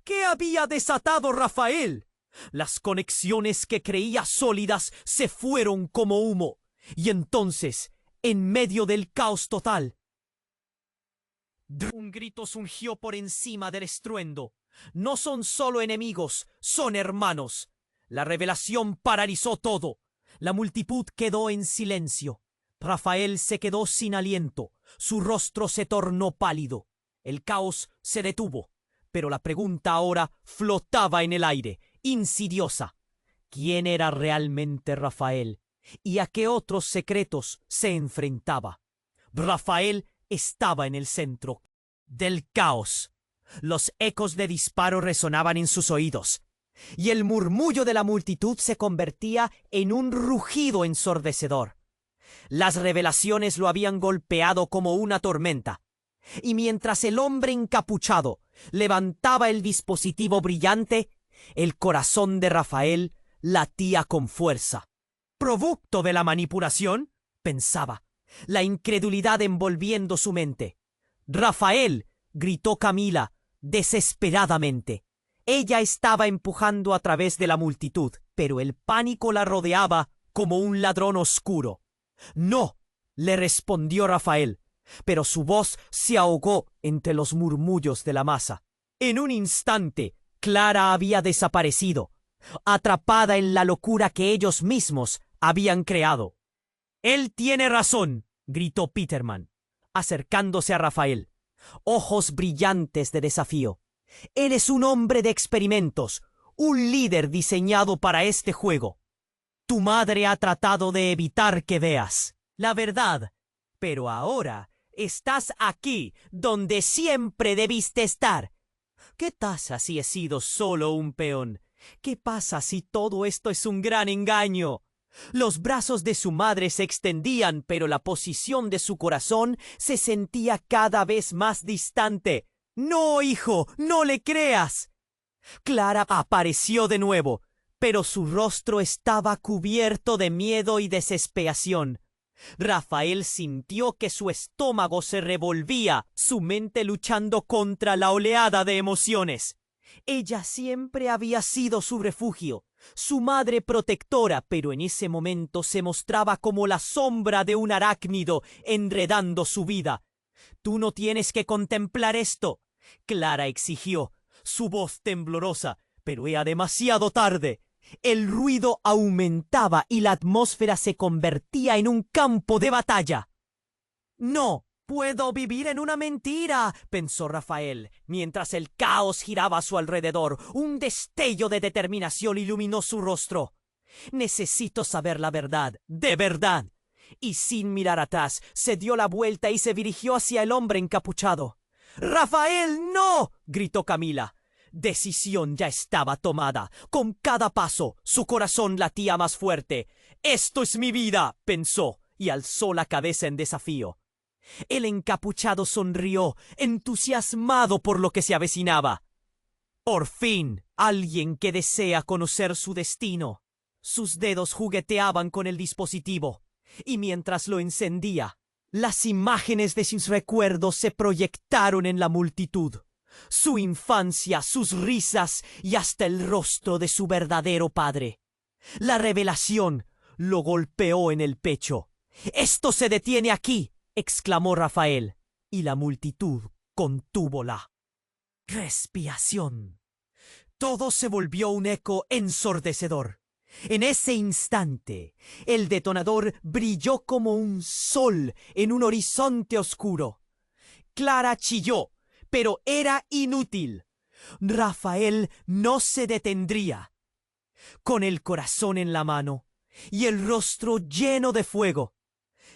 ¿Qué había desatado Rafael? Las conexiones que creía sólidas se fueron como humo, y entonces, en medio del caos total, un grito surgió por encima del estruendo. «No son solo enemigos, son hermanos». La revelación paralizó todo. La multitud quedó en silencio. Rafael se quedó sin aliento. Su rostro se tornó pálido. El caos se detuvo, pero la pregunta ahora flotaba en el aire, insidiosa. ¿Quién era realmente Rafael? ¿Y a qué otros secretos se enfrentaba? Rafael estaba en el centro del caos. Los ecos de disparos resonaban en sus oídos, y el murmullo de la multitud se convertía en un rugido ensordecedor. Las revelaciones lo habían golpeado como una tormenta. Y mientras el hombre encapuchado levantaba el dispositivo brillante, el corazón de Rafael latía con fuerza. ¿Producto de la manipulación?, pensaba, la incredulidad envolviendo su mente. «Rafael», gritó Camila, desesperadamente. Ella estaba empujando a través de la multitud, pero el pánico la rodeaba como un ladrón oscuro. «No», le respondió Rafael, pero su voz se ahogó entre los murmullos de la masa. En un instante, Clara había desaparecido, atrapada en la locura que ellos mismos habían creado. «Él tiene razón», gritó Peterman, acercándose a Rafael, ojos brillantes de desafío. «Él es un hombre de experimentos, un líder diseñado para este juego. Tu madre ha tratado de evitar que veas la verdad, pero ahora estás aquí donde siempre debiste estar. ¿Qué pasa si he sido solo un peón? ¿Qué pasa si todo esto es un gran engaño?» Los brazos de su madre se extendían, pero la posición de su corazón se sentía cada vez más distante. «No, hijo, no le creas». Clara apareció de nuevo, pero su rostro estaba cubierto de miedo y desesperación. Rafael sintió que su estómago se revolvía, su mente luchando contra la oleada de emociones. Ella siempre había sido su refugio, su madre protectora, pero en ese momento se mostraba como la sombra de un arácnido enredando su vida. «Tú no tienes que contemplar esto», Clara exigió, su voz temblorosa, pero era demasiado tarde. El ruido aumentaba y la atmósfera se convertía en un campo de batalla. «No puedo vivir en una mentira», pensó Rafael, mientras el caos giraba a su alrededor. Un destello de determinación iluminó su rostro. «Necesito saber la verdad, de verdad». Y sin mirar atrás, se dio la vuelta y se dirigió hacia el hombre encapuchado. «¡Rafael, no!», gritó Camila. Decisión ya estaba tomada. Con cada paso, su corazón latía más fuerte. «Esto es mi vida», pensó, y alzó la cabeza en desafío. El encapuchado sonrió, entusiasmado por lo que se avecinaba. «Por fin, alguien que desea conocer su destino». Sus dedos jugueteaban con el dispositivo, y mientras lo encendía, las imágenes de sus recuerdos se proyectaron en la multitud. Su infancia, sus risas y hasta el rostro de su verdadero padre. La revelación lo golpeó en el pecho. «¡Esto se detiene aquí!», exclamó Rafael, y la multitud contuvo la respiración. Todo se volvió un eco ensordecedor. En ese instante, el detonador brilló como un sol en un horizonte oscuro. Clara chilló, pero era inútil. Rafael no se detendría. Con el corazón en la mano y el rostro lleno de fuego,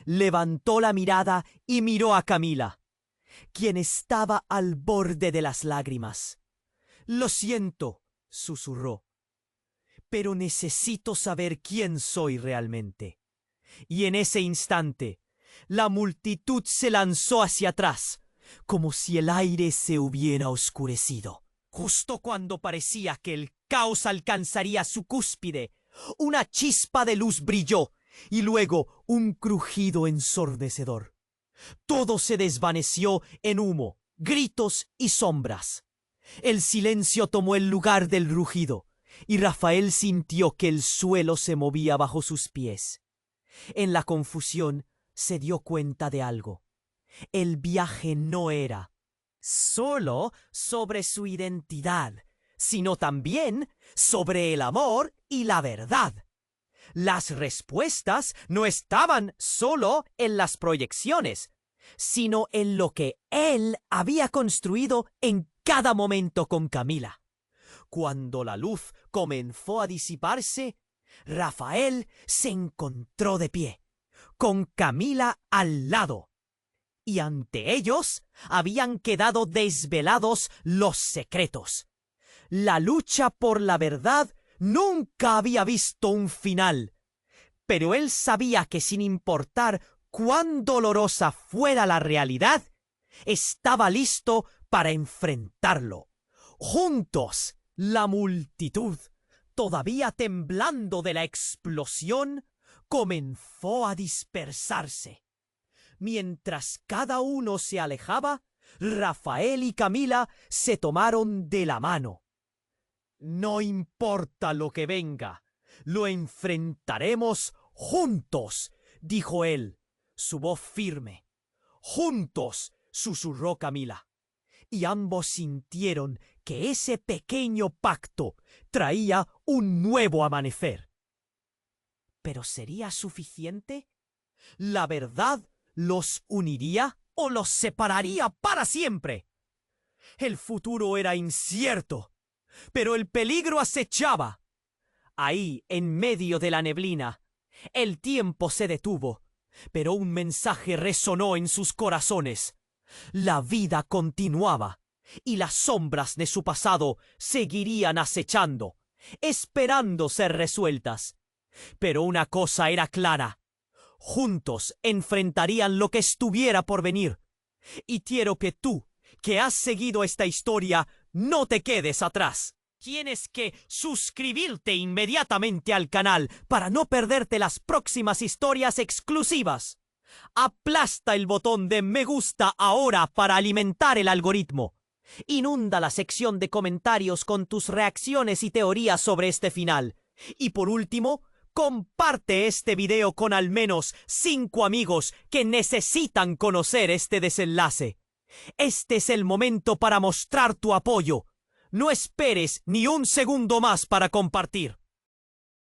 levantó la mirada y miró a Camila, quien estaba al borde de las lágrimas. «Lo siento», susurró, «pero necesito saber quién soy realmente». Y en ese instante, la multitud se lanzó hacia atrás, como si el aire se hubiera oscurecido. Justo cuando parecía que el caos alcanzaría su cúspide, una chispa de luz brilló, y luego un crujido ensordecedor. Todo se desvaneció en humo, gritos y sombras. El silencio tomó el lugar del rugido, y Rafael sintió que el suelo se movía bajo sus pies. En la confusión se dio cuenta de algo. El viaje no era solo sobre su identidad, sino también sobre el amor y la verdad. Las respuestas no estaban solo en las proyecciones, sino en lo que él había construido en cada momento con Camila. Cuando la luz comenzó a disiparse, Rafael se encontró de pie, con Camila al lado. Y ante ellos habían quedado desvelados los secretos. La lucha por la verdad nunca había visto un final, pero él sabía que sin importar cuán dolorosa fuera la realidad, Estaba listo para enfrentarlo. Juntos, la multitud, todavía temblando de la explosión, comenzó a dispersarse. Mientras cada uno se alejaba, Rafael y Camila se tomaron de la mano. No importa lo que venga, lo enfrentaremos juntos, dijo él, su voz firme. Juntos, susurró Camila, y ambos sintieron que ese pequeño pacto traía un nuevo amanecer. ¿Pero sería suficiente? ¿La verdad los uniría o los separaría para siempre? El futuro era incierto, pero el peligro acechaba. Ahí, en medio de la neblina, el tiempo se detuvo, pero un mensaje resonó en sus corazones. La vida continuaba, y las sombras de su pasado seguirían acechando, esperando ser resueltas. Pero una cosa era clara: juntos enfrentarían lo que estuviera por venir. Y quiero que tú, que has seguido esta historia, no te quedes atrás. Tienes que suscribirte inmediatamente al canal para no perderte las próximas historias exclusivas. Aplasta el botón de me gusta ahora para alimentar el algoritmo. Inunda la sección de comentarios con tus reacciones y teorías sobre este final. Y por último, comparte este video con al menos 5 amigos que necesitan conocer este desenlace. Este es el momento para mostrar tu apoyo. No esperes ni un segundo más para compartir.